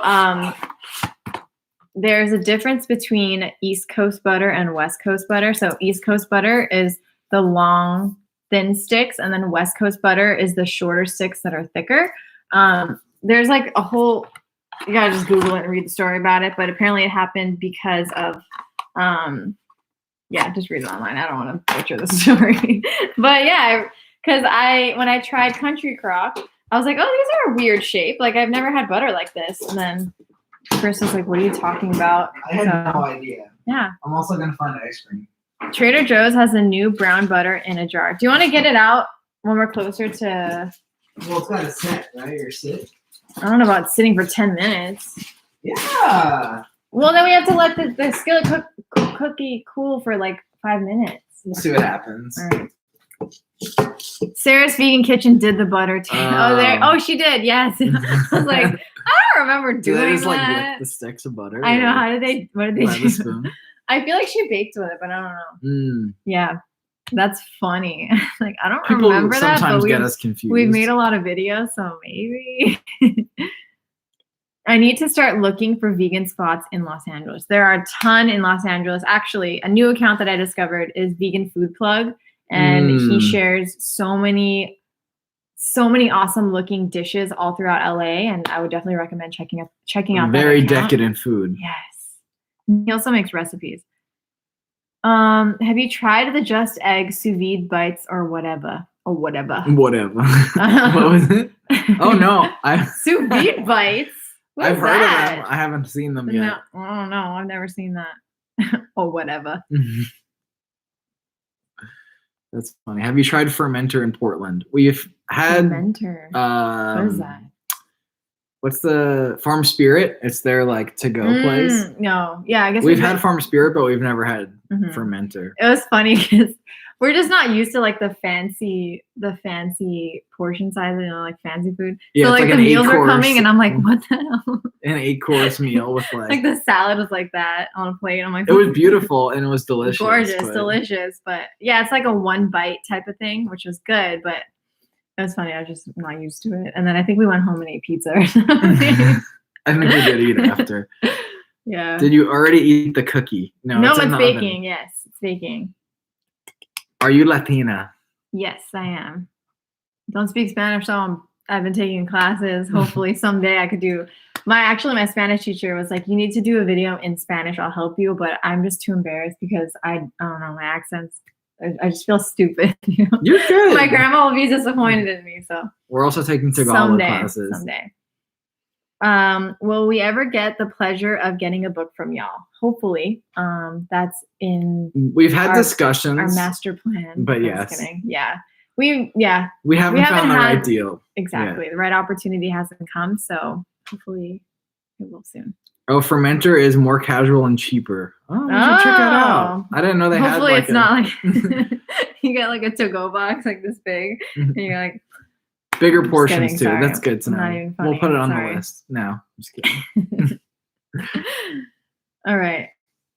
there's a difference between East Coast butter and West Coast butter. So East Coast butter is the long, thin sticks, and then West Coast butter is the shorter sticks that are thicker. There's like a whole, you gotta just Google it and read the story about it, but apparently it happened because of, yeah, just read it online. I don't want to butcher the story. But yeah, because when I tried Country Crock, I was like, oh, these are a weird shape. Like, I've never had butter like this. And then Chris was like, what are you talking about? I had no idea. Yeah. I'm also going to find ice cream. Trader Joe's has a new brown butter in a jar. Do you want to get it out when we're closer to... Well, it's got to set, right? Or sit? I don't know about sitting for 10 minutes. Yeah. Well, then we have to let the skillet cookie cool for like 5 minutes. We'll see what happens. All right. Sarah's Vegan Kitchen did the butter too. Oh, she did. Yes. I was like, I don't remember doing that. They just like lick the sticks of butter. I know. What did they do? The spoon. I feel like she baked with it, but I don't know. Yeah. That's funny. Like, I don't People remember that. Sometimes get us confused. We've made a lot of videos, so maybe. I need to start looking for vegan spots in Los Angeles. There are a ton in Los Angeles. Actually, a new account that I discovered is Vegan Food Plug. And he shares so many awesome looking dishes all throughout LA. And I would definitely recommend checking out very that account. decadent food. Yes. He also makes recipes. Have you tried the Just Egg sous vide bites or whatever? Whatever. What was it? Oh no. Sous vide bites? I've heard of them. I haven't seen them yet. No, oh no, I've never seen that. Or whatever. That's funny. Have you tried Fermenter in Portland? We've had Fermenter. What is that? What's the Farm Spirit? It's their like to-go place. No, yeah, I guess we've had Farm Spirit, but we've never had Mm-hmm. Fermenter. It was funny because we're just not used to like the fancy portion size, you know, like fancy food. Yeah, so like the meals are coming, and I'm like, what the hell? An 8-course meal with like the salad was like that on a plate. I'm like, it was beautiful and it was delicious. Gorgeous, delicious, but yeah, it's like a one bite type of thing, which was good, but it was funny. I was just not used to it, and then I think we went home and ate pizza or something. I think we did eat after. Yeah. Did you already eat the cookie? No, it's baking. Oven. Yes, it's baking. Are you Latina? Yes, I am. Don't speak Spanish, so I've been taking classes. Hopefully someday I could do. My Spanish teacher was like, you need to do a video in Spanish. I'll help you, but I'm just too embarrassed because I don't know my accents. I just feel stupid. You know? You're good. My grandma will be disappointed in me. So we're also taking Tagalog classes. Someday. Will we ever get the pleasure of getting a book from y'all? Hopefully. That's in we've had discussions. Our master plan. But I'm yes. just kidding. Yeah. We haven't We haven't found the right had- deal. exactly. The right opportunity hasn't come, so hopefully it will soon. Oh, fermenter is more casual and cheaper. Oh, we should check that out. I didn't know they had Hopefully like it's not like you get like a to-go box like this big, and you're like, bigger just portions kidding, too. sorry. That's good to I'm not know. even We'll funny, put it on sorry. the list. No, I'm just kidding. All right.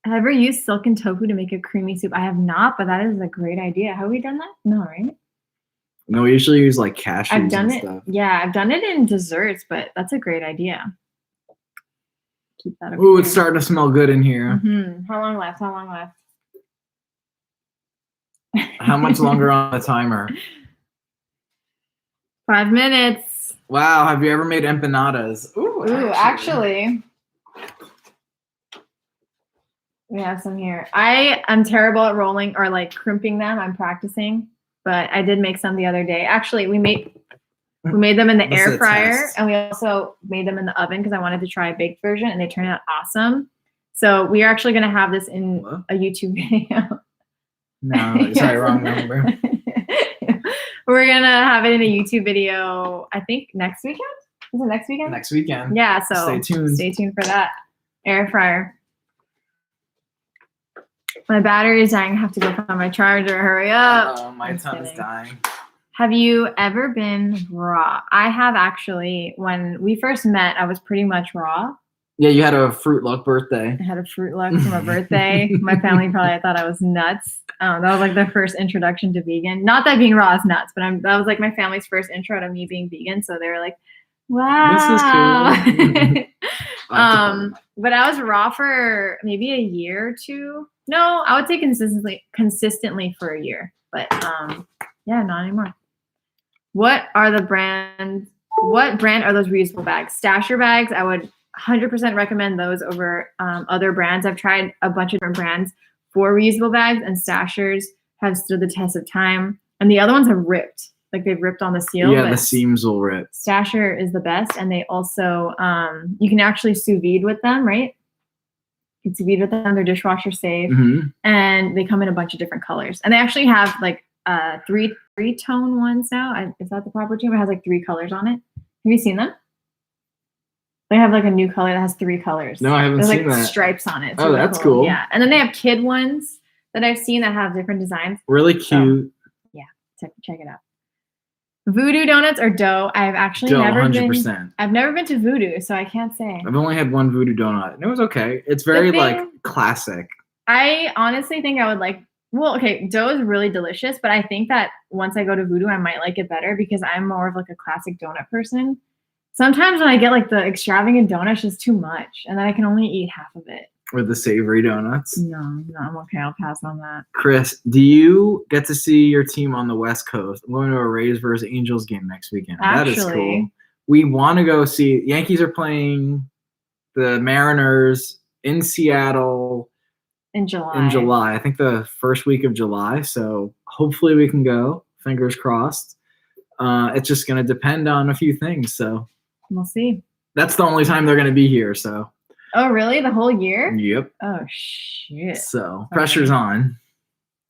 Have I ever used silken tofu to make a creamy soup? I have not, but that is a great idea. Have we done that? No, right? No, we usually use like cashews I've done and it. stuff. Yeah, I've done it in desserts, but that's a great idea. Keep that. Ooh, it's starting to smell good in here. How long left? How long left? How much longer on the timer? 5 minutes. Wow, have you ever made empanadas? Ooh, actually, we have some here. I am terrible at rolling or like crimping them. I'm practicing, but I did make some the other day. Actually, we made them in the This is air a fryer, test. and we also made them in the oven because I wanted to try a baked version, and they turned out awesome. So we are actually going to have this in What? a YouTube video. No, sorry, wrong number. We're going to have it in a YouTube video, I think next weekend? Is it next weekend? Next weekend. Yeah, so Stay tuned. Stay tuned for that. Air fryer. My battery is dying. I have to go find my charger. Hurry up. My I'm tongue is kidding. dying. Have you ever been raw? I have actually. When we first met, I was pretty much raw. Yeah, you had a Fruit Luck birthday. I had a Fruit Luck for my birthday. My family probably thought I was nuts. That was like the first introduction to vegan. Not that being raw is nuts, but that was like my family's first intro to me being vegan. So they were like, wow. This is cool. But I was raw for maybe a year or two. No, I would say consistently for a year. But yeah, not anymore. What brand are those reusable bags? Stasher bags, I would 100% recommend those over other brands. I've tried a bunch of different brands for reusable bags, and Stashers have stood the test of time. And the other ones have ripped. Like they've ripped on the seal. Yeah, but the seams will rip. Stasher is the best, and they also you can actually sous vide with them, right? You can sous vide with them. They're dishwasher safe, and they come in a bunch of different colors. And they actually have like three-tone ones now. Is that the proper term? It has like 3 colors on it. Have you seen them? They have like a new color that has 3 colors. No, I haven't There's seen like that. stripes on it. It's Oh, really that's cool. Yeah, and then they have kid ones that I've seen that have different designs. Really cute. Check it out. Voodoo donuts or dough? I've actually Dough, never 100%. been. I've never been to Voodoo, so I can't say. I've only had one voodoo donut, and it was okay. It's very like classic. I honestly think I would like. Well, okay, dough is really delicious, but I think that once I go to Voodoo, I might like it better because I'm more of like a classic donut person. Sometimes when I get like the extravagant donut, it's just too much, and then I can only eat half of it. With the savory donuts. No, I'm okay. I'll pass on that. Chris, do you get to see your team on the West Coast? I'm going to a Rays versus Angels game next weekend. That is Actually. cool. We want to go see. Yankees are playing the Mariners in Seattle In July. in July. I think the first week of July. So hopefully we can go. Fingers crossed. It's just going to depend on a few things. So We'll see. that's the only time they're going to be here. So. Oh, really? The whole year? Yep. Oh, shit. So pressure's on.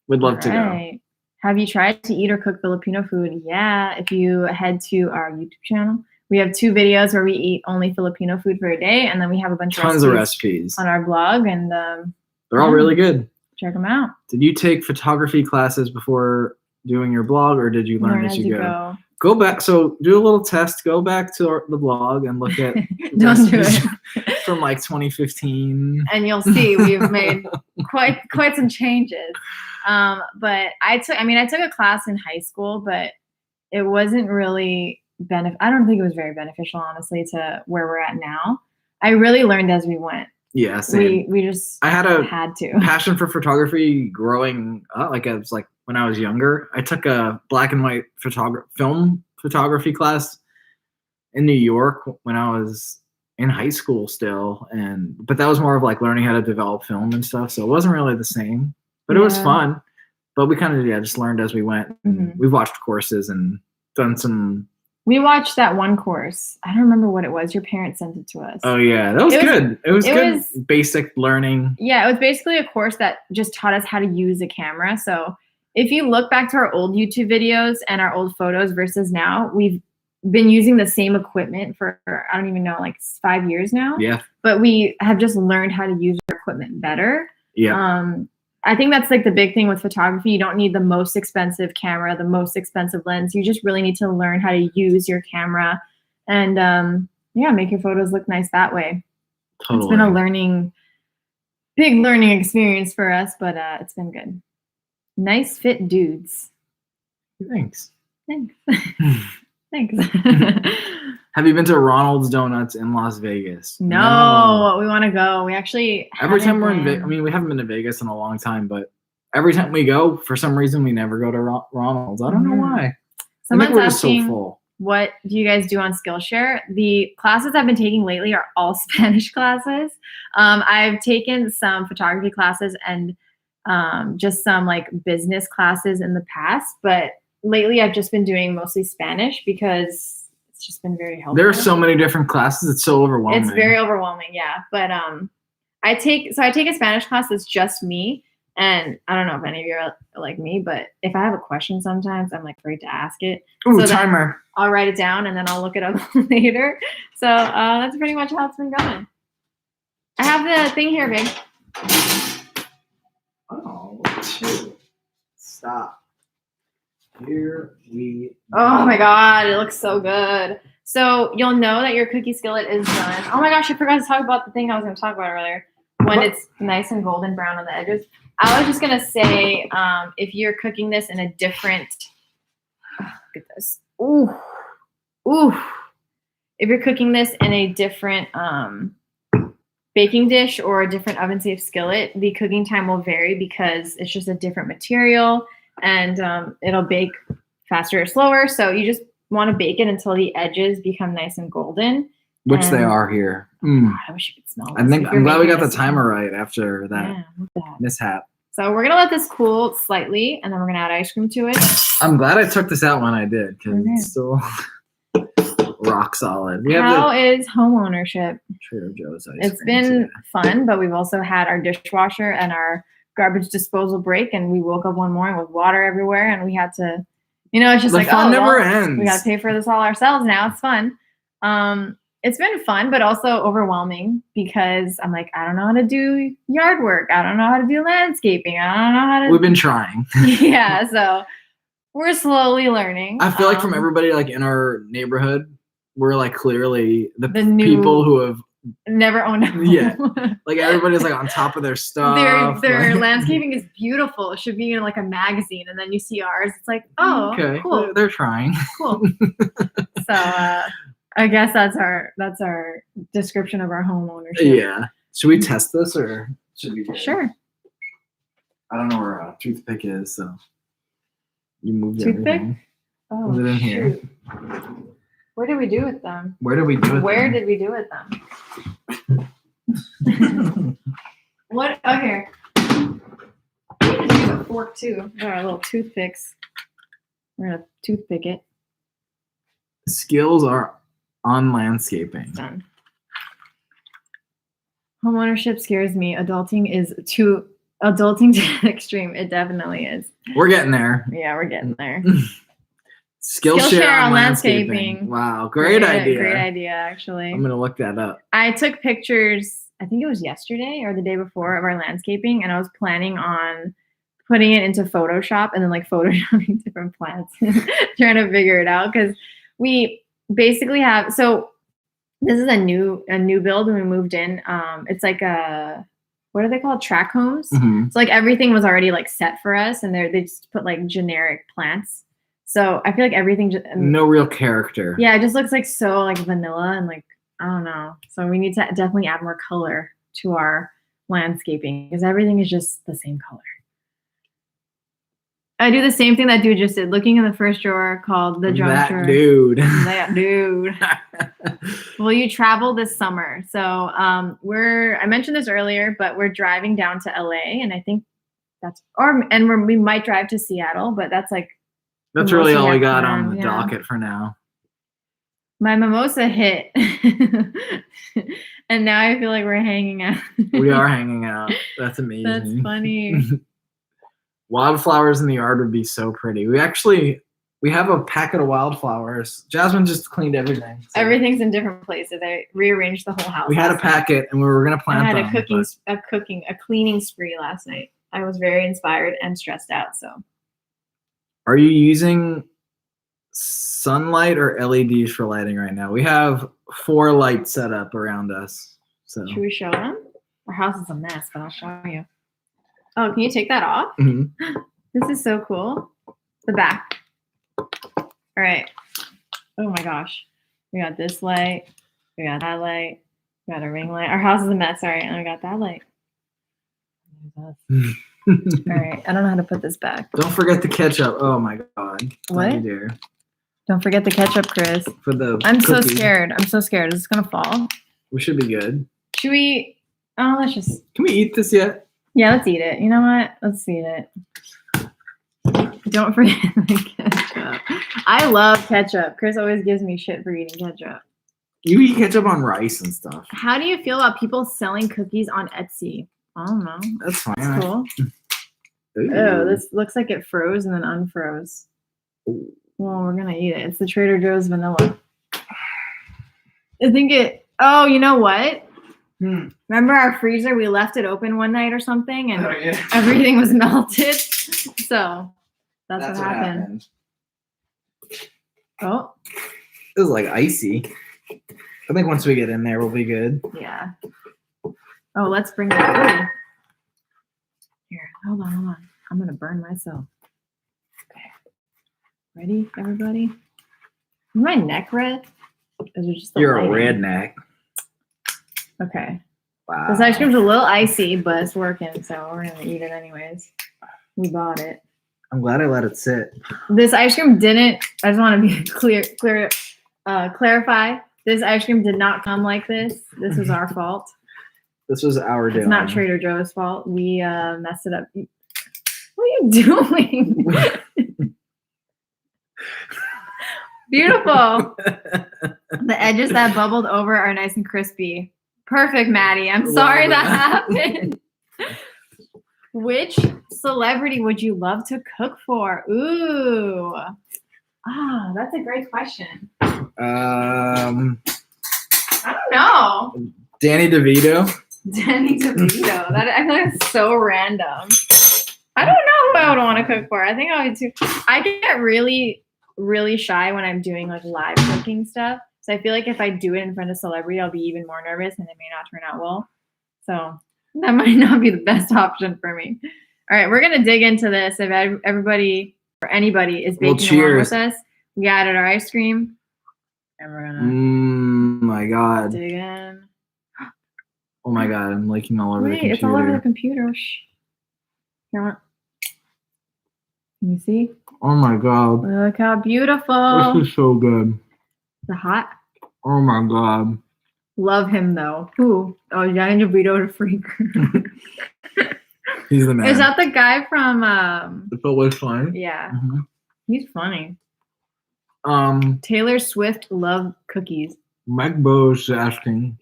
Would love to go. Right. Have you tried to eat or cook Filipino food? Yeah. If you head to our YouTube channel, we have 2 videos where we eat only Filipino food for a day, and then we have a bunch Tons of recipes. on our blog, and They're all really good. check them out. Did you take photography classes before doing your blog, or did you learn as you go? Go back. So do a little test. Go back to the blog and look at Don't do recipes it. from like 2015. And you'll see we've made quite some changes. But I took a class in high school, but it wasn't really I don't think it was very beneficial, honestly, to where we're at now. I really learned as we went. Yeah, same. We just I had had to. passion for photography growing up. Like I was like when I was younger, I took a black and white film photography class in New York when I was in high school still, but that was more of like learning how to develop film and stuff. So it wasn't really the same, but it was fun. But we kind of just learned as we went. We've watched courses and done some. We watched that one course. I don't remember what it was. Your parents sent it to us. Oh yeah, that was good. It was good. Basic learning. Yeah, it was basically a course that just taught us how to use a camera. So if you look back to our old YouTube videos and our old photos versus now, we've been using the same equipment for, I don't even know, like 5 years now. Yeah. But we have just learned how to use our equipment better. Yeah. I think that's like the big thing with photography. You don't need the most expensive camera, the most expensive lens. You just really need to learn how to use your camera and make your photos look nice that way. Totally. It's been a big learning experience for us, but it's been good. Nice fit dudes. Thanks. Thanks. Have you been to Ronald's Donuts in Las Vegas? No. We want to go. We actually every time we're in Vegas, I mean, we haven't been to Vegas in a long time, but every time we go, for some reason, we never go to Ronald's. I don't know why. Someone's I think we're just asking, so full. what do you guys do on Skillshare? The classes I've been taking lately are all Spanish classes. I've taken some photography classes and just some like business classes in the past, but lately I've just been doing mostly Spanish because it's just been very helpful. There are so many different classes. It's so overwhelming. It's very overwhelming, yeah. But I take a Spanish class that's just me, and I don't know if any of you are like me, but if I have a question sometimes, I'm like afraid to ask it. Ooh, so timer. I'll write it down and then I'll look it up later. So that's pretty much how it's been going. I have the thing here, babe. Oh, shoot. Stop. Here we go. Oh my god, it looks so good. So you'll know that your cookie skillet is done. Oh my gosh, I forgot to talk about the thing I was going to talk about earlier. When it's nice and golden brown on the edges. I was just going to say, if you're cooking this in a different, look at this. Ooh. If you're cooking this in a different baking dish or a different oven safe skillet, the cooking time will vary because it's just a different material and it'll bake faster or slower. So you just want to bake it until the edges become nice and golden. Which they are here. God, I wish you could smell this. I'm glad we got the timer right after that mishap. So we're gonna let this cool slightly, and then we're gonna add ice cream to it. I'm glad I took this out when I did, because it's still rock solid. How is home ownership? Trader Joe's ice It's been fun, but we've also had our dishwasher and our garbage disposal break, and we woke up one morning with water everywhere, and we had to, it's just like, fun never ends. We got to pay for this all ourselves now. It's fun. It's been fun, but also overwhelming because I'm like, I don't know how to do yard work. I don't know how to do landscaping. I don't know how to. We've been trying. Yeah, so we're slowly learning. I feel like from everybody like in our neighborhood, we're like clearly the people who have never owned a home. Yeah, like everybody's like on top of their stuff. Their landscaping is beautiful. It should be in like a magazine, and then you see ours. It's like, oh, okay, cool. They're trying. Cool. So. I guess that's our description of our home ownership. Yeah. Should we test this or should we? Sure. I don't know where a toothpick is, so you moved toothpick? Everything. Oh, is it in here? Where did we do with them? Where did we do with them? What? Oh, here. We can use a fork too. Our little toothpicks. We're gonna toothpick it. Skills are on landscaping. Done. Homeownership scares me. Adulting to the extreme. It definitely is. We're getting there. Yeah, we're getting there. Skillshare on landscaping. Wow, great idea. Great idea, actually. I'm gonna look that up. I took pictures, I think it was yesterday or the day before, of our landscaping, and I was planning on putting it into Photoshop and then like photoshopping different plants, trying to figure it out because we basically have, so this is a new build when we moved in. It's like what are they called? Track homes. Mm-hmm. So like everything was already like set for us, and they just put like generic plants. So I feel like everything just no real character. Yeah, it just looks like so like vanilla and like I don't know. So we need to definitely add more color to our landscaping because everything is just the same color. I do the same thing that dude just did. Looking in the first drawer called the junk drawer. That dude. Will you travel this summer? So I mentioned this earlier, but we're driving down to LA, and I think we might drive to Seattle, but that's really all we got on the docket for now. My mimosa hit, and now I feel like we're hanging out. We are hanging out. That's amazing. That's funny. Wildflowers in the yard would be so pretty. We have a packet of wildflowers. Jasmine just cleaned everything. So Everything's in different places. I rearranged the whole house. we had a last night. packet and we were gonna I plant had them. a cleaning spree last night. I was very inspired and stressed out. So Are you using sunlight or LEDs for lighting right now? We have 4 lights set up around us. So should we show them? Our house is a mess, but I'll show you. Oh, can you take that off? Mhm. This is so cool. The back. All right. Oh my gosh. We got this light. We got that light. We got a ring light. Our house is a mess. All right. And we got that light. All right. I don't know how to put this back. Don't forget the ketchup. Oh my god. What? Don't you dare. Don't forget the ketchup, Chris. For the I'm so cookie. scared. I'm so scared. Is this going to fall? We should be good. Should we? Oh, let's just. Can we eat this yet? Yeah, let's eat it. You know what? Let's eat it. Don't forget the ketchup. I love ketchup. Chris always gives me shit for eating ketchup. You eat ketchup on rice and stuff. How do you feel about people selling cookies on Etsy? I don't know. That's fine. It's cool. Ooh. Oh, this looks like it froze and then unfroze. Ooh. Well, we're gonna eat it. It's the Trader Joe's vanilla. I think it. Oh, you know what? Remember our freezer? We left it open one night or something, and Oh, yeah. everything was melted. So that's what happened. Oh, It was like icy. I think once we get in there, we'll be good. yeah. Oh, let's bring it in. Here, hold on. I'm gonna burn myself. Okay. Ready, everybody? Is my neck red? Is it just the You're a lighting? redneck. Okay. Wow. This ice cream's a little icy, but it's working, so we're gonna eat it anyways. We bought it. I'm glad I let it sit. This ice cream didn't. I just want to be clarify. This ice cream did not come like this. This was our fault. This was our doing. It's not Trader Joe's fault. We messed it up. What are you doing? Beautiful. The edges that bubbled over are nice and crispy. Perfect, Maddie. I'm sorry that happened. Which celebrity would you love to cook for? Ooh. Ah, that's a great question. I don't know. Danny DeVito. Danny DeVito. I feel like it's so random. I don't know who I would want to cook for. I think I would too. I get really, really shy when I'm doing like live cooking stuff. So I feel like if I do it in front of a celebrity, I'll be even more nervous and it may not turn out well. So that might not be the best option for me. All right, we're gonna dig into this. If everybody or anybody is baking along with us, we added our ice cream, and we're gonna. My God. Dig in. Oh my God, I'm leaking all over the computer. It's all over the computer. Shh. Here, can you see? Oh my God. Look how beautiful. This is so good. The hot. Oh my God. Love him though. Who? Oh, Danny DeVito, the freak. He's the man. Is that the guy from? It's always fun. Yeah, Mm-hmm. he's funny. Um, Taylor Swift love cookies. Mike Bo's asking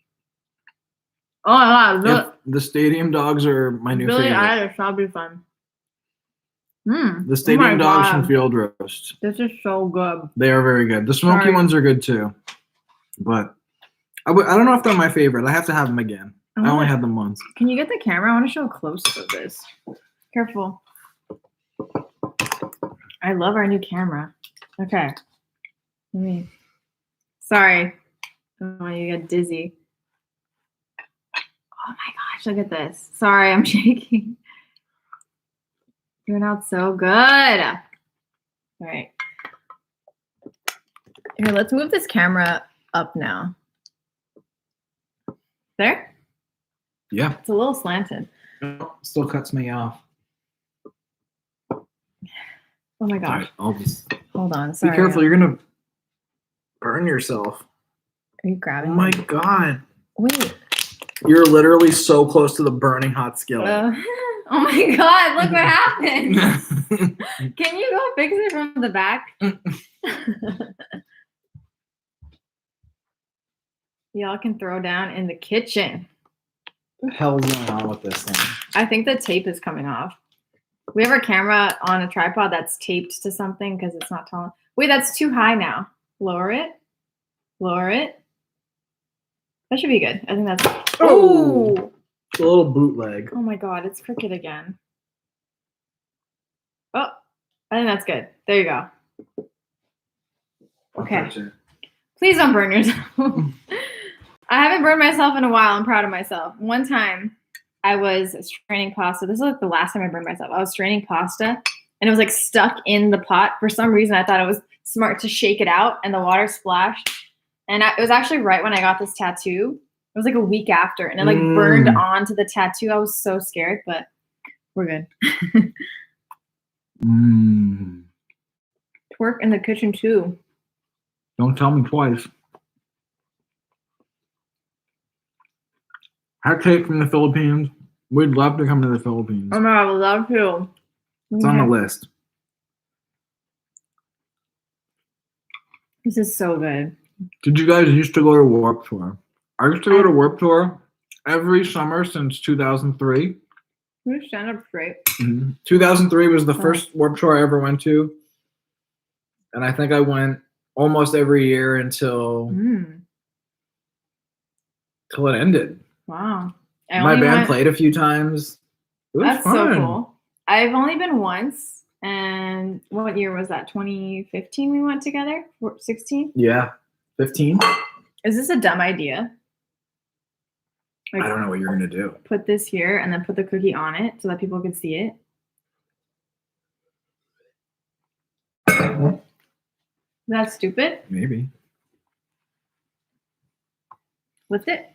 Oh wow, if the stadium dogs are my new Billie favorite. Eilish, that'll be fun. The stadium dogs from Field Roast. This is so good. They are very good. The smoky Sorry. ones are good too, but I don't know if they're my favorite. I have to have them again. I only had them once. Can you get the camera? I want to show a close-up of this. Careful. I love our new camera. Okay. Sorry. I don't want you to get dizzy. Oh my gosh, look at this. Sorry, I'm shaking. Turned out so good. All right. Here, let's move this camera up now. There? Yeah. It's a little slanted. Still cuts me off. Oh my All gosh. right, I'll just Hold on. Sorry. be careful. You're gonna burn yourself. Are you grabbing Oh my me? God. Wait. You're literally so close to the burning hot skillet. Oh my God, look what happened. Can you go fix it from the back? Y'all can throw down in the kitchen. What the hell is going on with this thing? I think the tape is coming off. We have our camera on a tripod that's taped to something because it's not tall. Wait, that's too high now. Lower it. Lower it. That should be good. I think that's. Oh! Oh! It's a little bootleg. Oh my god, it's crooked again. Oh, I think that's good. There you go. Okay. Please don't burn yourself. I haven't burned myself in a while. I'm proud of myself. One time I was straining pasta. This is like the last time I burned myself. I was straining pasta and it was like stuck in the pot. For some reason, I thought it was smart to shake it out and the water splashed. And it was actually right when I got this tattoo. It was like a week after and it like burned onto the tattoo. I was so scared, but we're good. Twerk in the kitchen too. Don't tell me twice. Hot cake from the Philippines. We'd love to come to the Philippines. Oh my god, I would love to. It's on the list. This is so good. Did you guys used to go to Warped Tour? I used to go to Warped Tour every summer since 2003. You stand up straight. 2003 was the first Warped Tour I ever went to. And I think I went almost every year until it ended. Wow. My band played a few times. It was That's fun. so cool. I've only been once. And what year was that? 2015 we went together? 16? Yeah. 15? Is this a dumb idea? Like, I don't know what you're going to do. Put this here and then put the cookie on it so that people can see it. That's stupid. Maybe. Lift it.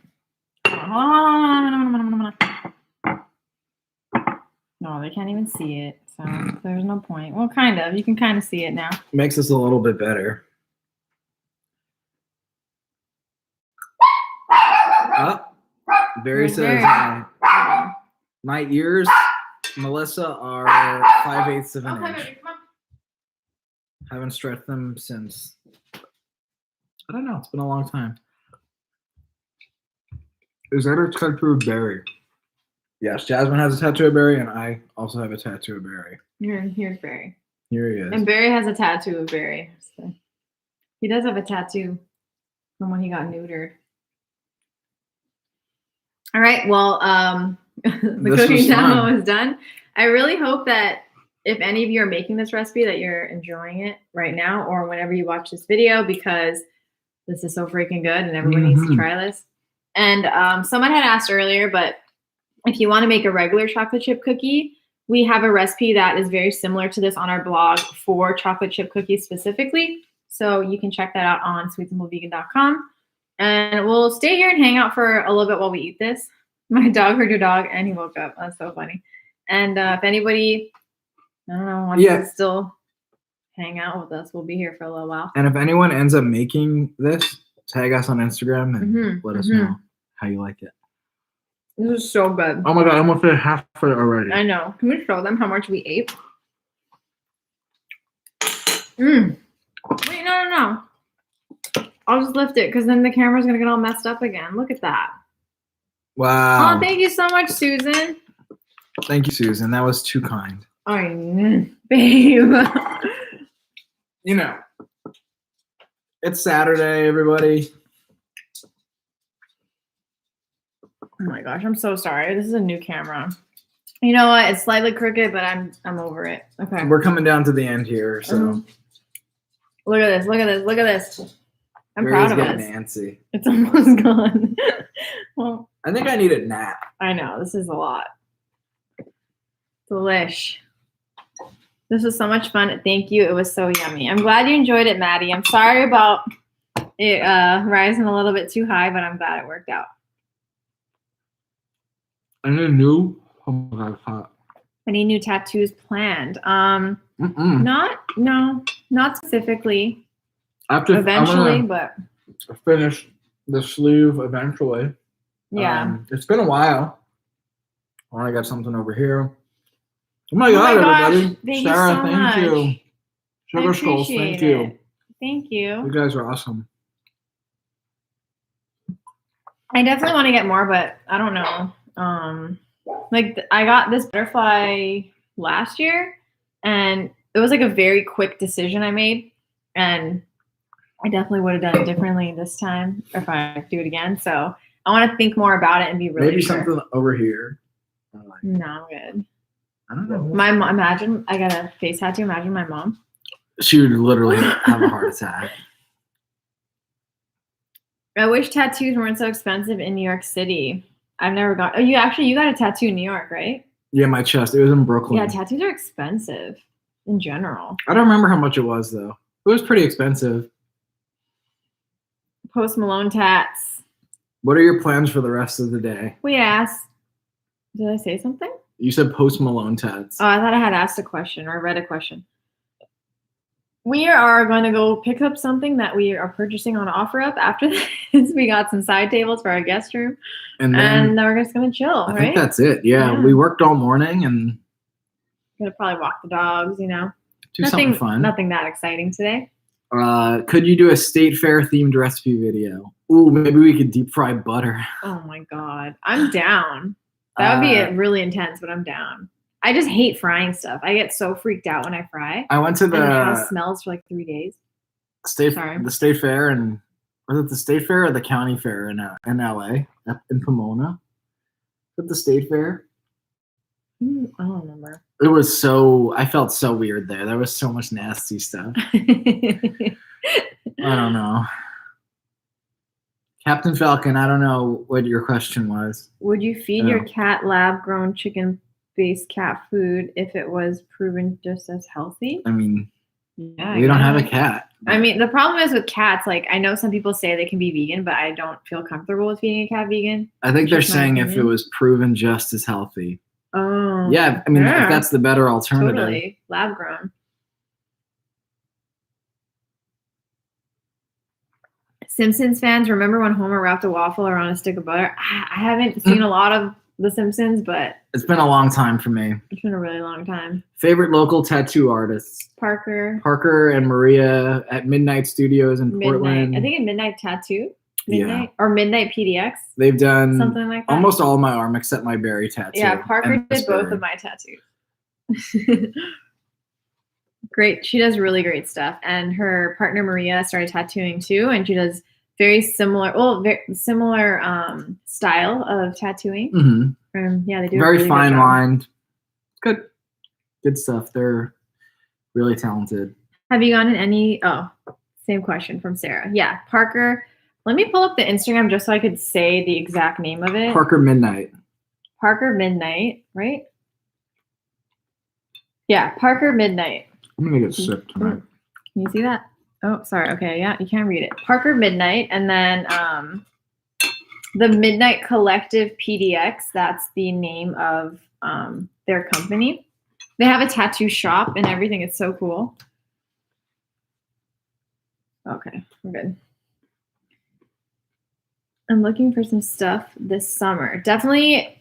No, they can't even see it. So there's no point. Well, kind of. You can kind of see it now. Makes us a little bit better. Barry says my ears, Melissa, are 5/8 of an inch. Haven't stretched them since, I don't know, it's been a long time. Is that a tattoo of Barry? Yes, Jasmine has a tattoo of Barry, and I also have a tattoo of Barry. Here's Barry. Here he is. And Barry has a tattoo of Barry. So he does have a tattoo from when he got neutered. All right, well, the cooking demo is done. I really hope that if any of you are making this recipe that you're enjoying it right now or whenever you watch this video, because this is so freaking good and everyone needs to try this. And someone had asked earlier, but if you want to make a regular chocolate chip cookie, we have a recipe that is very similar to this on our blog for chocolate chip cookies specifically. So you can check that out on sweetsimplevegan.com. And we'll stay here and hang out for a little bit while we eat this. My dog heard your dog and he woke up. That's so funny. And if anybody, I don't know, wants to still hang out with us, we'll be here for a little while. And if anyone ends up making this, tag us on Instagram and let us know how you like it. This is so good. Oh my god, I almost finished half of it already. I know. Can we show them how much we ate? Wait, no. I'll just lift it because then the camera's going to get all messed up again. Look at that. Wow. Oh, thank you so much, Susan. Thank you, Susan. That was too kind. I know, babe. You know, it's Saturday, everybody. Oh my gosh, I'm so sorry. This is a new camera. You know what? It's slightly crooked, but I'm over it. Okay. We're coming down to the end here, so. Look at this. Look at this. Look at this. I'm Barry's proud of us. getting antsy. It's almost gone. Well, I think I need a nap. I know. This is a lot. Delish. This was so much fun. Thank you. It was so yummy. I'm glad you enjoyed it, Maddie. I'm sorry about it rising a little bit too high, but I'm glad it worked out. Any new? Oh my god, it's hot. Any new tattoos planned? Not specifically. Eventually, but finish the sleeve eventually. Yeah. It's been a while. Oh, I got something over here. Oh my god, everybody. Thank Sarah, you so thank you. much. Sugar Skulls, thank you. Thank you. You guys are awesome. I definitely want to get more, but I don't know. Like I got this butterfly last year, and it was like a very quick decision I made, and I definitely would have done it differently this time if I do it again. So I want to think more about it and be really Maybe sure. something over here. No, I'm good. I don't know. My mom, imagine I got a face tattoo. Imagine my mom. She would literally have a heart attack. I wish tattoos weren't so expensive in New York City. I've never got. Oh, you got a tattoo in New York, right? Yeah, my chest. It was in Brooklyn. Yeah, tattoos are expensive in general. I don't remember how much it was though. It was pretty expensive. Post Malone tats. What are your plans for the rest of the day? We asked. Did I say something? You said Post Malone tats. Oh, I thought I had asked a question or read a question. We are going to go pick up something that we are purchasing on OfferUp after this. We got some side tables for our guest room. And then we're just going to chill, I right? think that's it. Yeah, we worked all morning and Gonna probably walk the dogs, do something fun. Nothing that exciting today. Could you do a state fair themed recipe video? Ooh, maybe we could deep fry butter. Oh my God. I'm down. That would be really intense, but I'm down. I just hate frying stuff. I get so freaked out when I fry. I went to And the house smells for like 3 days. the state fair, and was it the state fair or the county fair in LA, in Pomona? Was it the state fair? I don't remember. It was I felt so weird there. There was so much nasty stuff. I don't know. Captain Falcon, I don't know what your question was. Would you feed your cat lab-grown chicken-based cat food if it was proven just as healthy? I mean, yeah, we don't have a cat. I mean, the problem is with cats, like, I know some people say they can be vegan, but I don't feel comfortable with feeding a cat vegan. I think they're saying if it was proven just as healthy. Oh. Yeah, I mean, if that's the better alternative. Totally. Lab-grown. Simpsons fans, remember when Homer wrapped a waffle around a stick of butter? I haven't seen a lot of The Simpsons, but it's been a long time for me. It's been a really long time. Favorite local tattoo artists? Parker and Maria at Midnight Studios in Portland. I think in Midnight Tattoo. Midnight or Midnight PDX. They've done something like that. Almost all of my arm except my berry tattoo. Yeah, Parker did both of my tattoos. Great. She does really great stuff. And her partner Maria started tattooing too, and she does very similar style of tattooing. Mm-hmm. Yeah, they do very really fine lined. Good stuff. They're really talented. Have you gotten any? Oh, same question from Sarah. Yeah, Parker. Let me pull up the Instagram just so I could say the exact name of it. Parker Midnight, right? Yeah, Parker Midnight. I'm gonna get sick tonight. Can you see that? Oh, sorry. Okay, yeah, you can't read it. Parker Midnight, and then the Midnight Collective PDX. That's the name of their company. They have a tattoo shop and everything. It's so cool. Okay, we're good. I'm looking for some stuff this summer. Definitely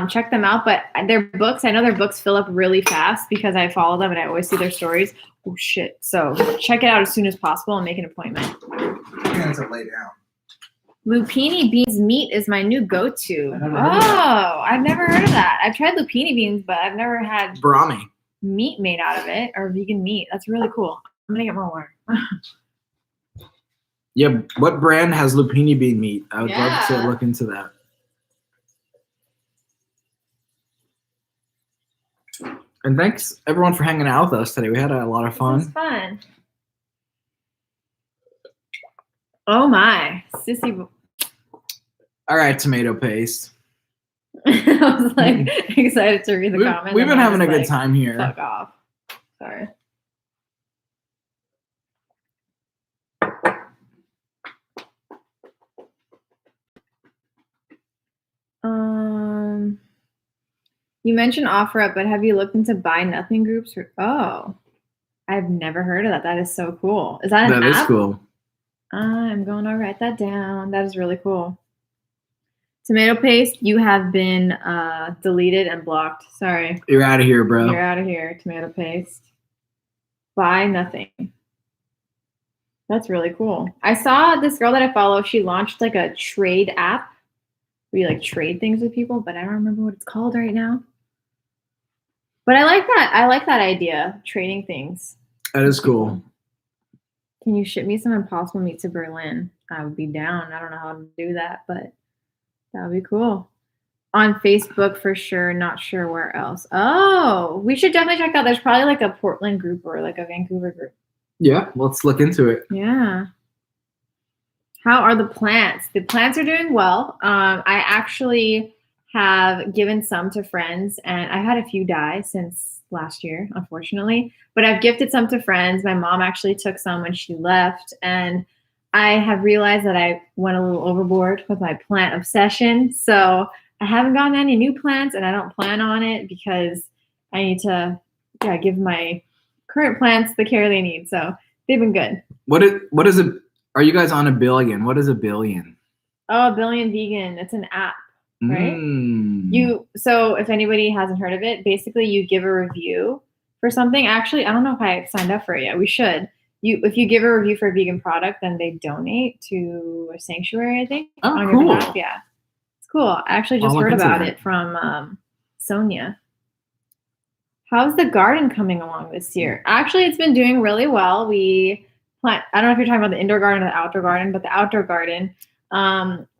check them out, but their books, I know their books fill up really fast because I follow them and I always see their stories. Oh, shit. So check it out as soon as possible and make an appointment. Hands are laid down. Lupini beans meat is my new go-to. I've never heard of that. I've tried lupini beans, but I've never had Brahmi meat made out of it or vegan meat. That's really cool. I'm going to get more. Yeah, what brand has lupini bean meat? I would love to look into that. And thanks everyone for hanging out with us today. We had a lot of fun. It was fun. Oh my, sissy. All right, tomato paste. I was like excited to read the comments. We've been having a good time here. Fuck off. Sorry. You mentioned OfferUp, but have you looked into buy nothing groups? I've never heard of that. That is so cool. Is that an app? That is cool. I'm going to write that down. That is really cool. Tomato paste, you have been deleted and blocked. Sorry. You're out of here, bro. You're out of here, tomato paste. Buy nothing. That's really cool. I saw this girl that I follow. She launched like a trade app where you like trade things with people, but I don't remember what it's called right now. But I like that. I like that idea, trading things. That is cool. Can you ship me some Impossible Meat to Berlin? I would be down. I don't know how to do that, but that would be cool. On Facebook for sure, not sure where else. Oh, we should definitely check out. There's probably like a Portland group or like a Vancouver group. Yeah, let's look into it. Yeah. How are the plants? The plants are doing well. I actually have given some to friends, and I've had a few die since last year, unfortunately. But I've gifted some to friends. My mom actually took some when she left, and I have realized that I went a little overboard with my plant obsession. So I haven't gotten any new plants, and I don't plan on it because I need to give my current plants the care they need. So they've been good. What is it? Are you guys on a billion? What is a billion? Oh, A Billion Vegan. It's an app, right? Mm. So if anybody hasn't heard of it, basically you give a review for something. Actually, I don't know if I signed up for it yet. We should. If you give a review for a vegan product, then they donate to a sanctuary, I think. Oh, on cool. your behalf. Yeah. It's cool. I actually just I'll look heard into about that. it from Sonia. How's the garden coming along this year? Actually, it's been doing really well. We plant, I don't know if you're talking about the indoor garden or the outdoor garden, but the outdoor garden,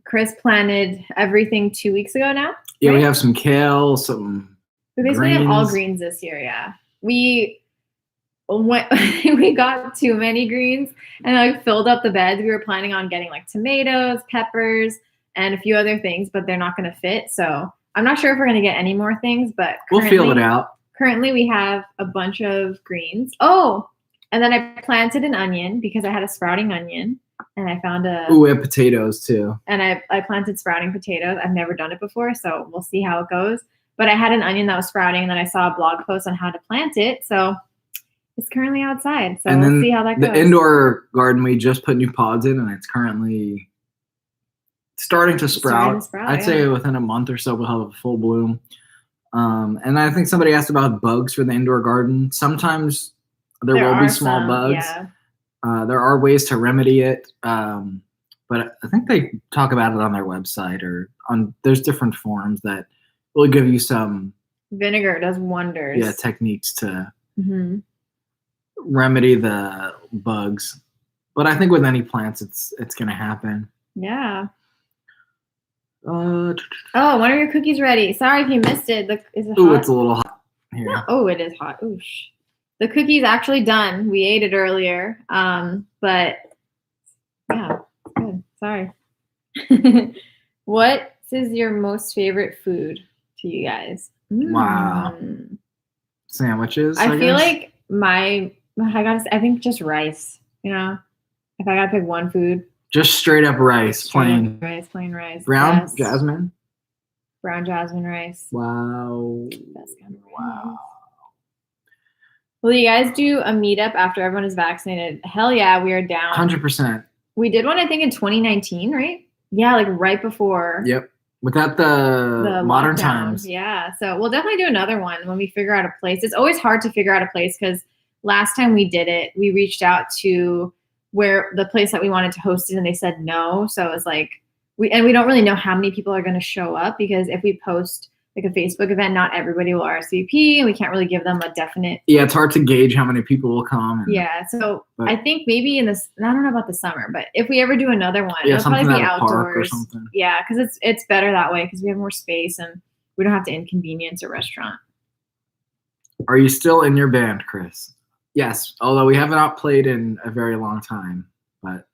Chris planted everything 2 weeks ago now. Yeah, right? we have some kale, some We basically have all greens. greens this year, yeah. We got too many greens and like filled up the beds. We were planning on getting like tomatoes, peppers, and a few other things, but they're not going to fit. So I'm not sure if we're going to get any more things, but We'll feel it out. Currently, we have a bunch of greens. Oh, and then I planted an onion because I had a sprouting onion, and I found a. Ooh, we have potatoes too. And I planted sprouting potatoes. I've never done it before, so we'll see how it goes. But I had an onion that was sprouting, and then I saw a blog post on how to plant it. So it's currently outside. So we'll see how that goes. The indoor garden, we just put new pods in, and it's currently starting to sprout. I'd say within a month or so, we'll have a full bloom. And I think somebody asked about bugs for the indoor garden. Sometimes there will be small bugs. Yeah. There are ways to remedy it. But I think they talk about it on their website or there's different forums that will give you some vinegar does wonders. Yeah, techniques to remedy the bugs. But I think with any plants, it's going to happen. Yeah. Oh, when are your cookies ready? Sorry if you missed it. Is it hot? Ooh, it's a little hot here. No. Oh, it is hot. Oosh. The cookie's actually done. We ate it earlier. But yeah, good. Sorry. What is your most favorite food to you guys? Wow. Sandwiches. I feel like I think just rice. You know, if I gotta pick one food. Just straight up rice, plain rice. Brown Best. jasmine. Brown jasmine rice. Wow. Best kind of rice. Wow. Will you guys do a meetup after everyone is vaccinated? Hell yeah, we are down. 100%. We did one, I think, in 2019, right? Yeah, like right before. Yep. Without the modern lockdowns. times. Yeah. So we'll definitely do another one when we figure out a place. It's always hard to figure out a place because last time we did it, we reached out to where the place that we wanted to host it and they said no. So it was like we don't really know how many people are going to show up because if we post like a Facebook event, not everybody will RSVP and we can't really give them a definite. Yeah, it's hard to gauge how many people will come. So I think maybe I don't know about the summer, but if we ever do another one, it'll probably be outdoors. Park or something. Yeah, because it's better that way because we have more space and we don't have to inconvenience a restaurant. Are you still in your band, Chris? Yes, although we have not played in a very long time, but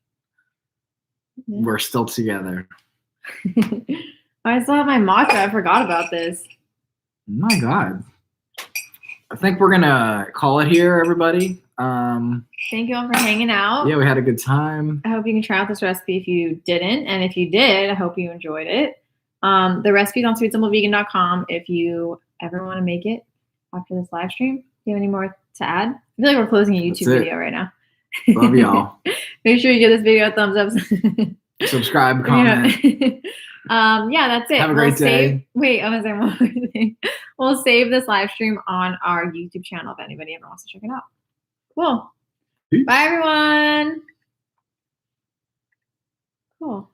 we're still together. I still have my matcha. I forgot about this. My God. I think we're going to call it here, everybody. Thank you all for hanging out. Yeah, we had a good time. I hope you can try out this recipe if you didn't. And if you did, I hope you enjoyed it. The recipe's on sweetsimplevegan.com if you ever want to make it after this live stream. Do you have any more to add? I feel like we're closing a YouTube video right now. Love y'all. Make sure you give this video a thumbs up. Subscribe, comment. Yeah, that's it. Have a great day. Wait, I'm gonna say one more thing. We'll save this live stream on our YouTube channel if anybody ever wants to check it out. Cool. Peace. Bye, everyone. Cool.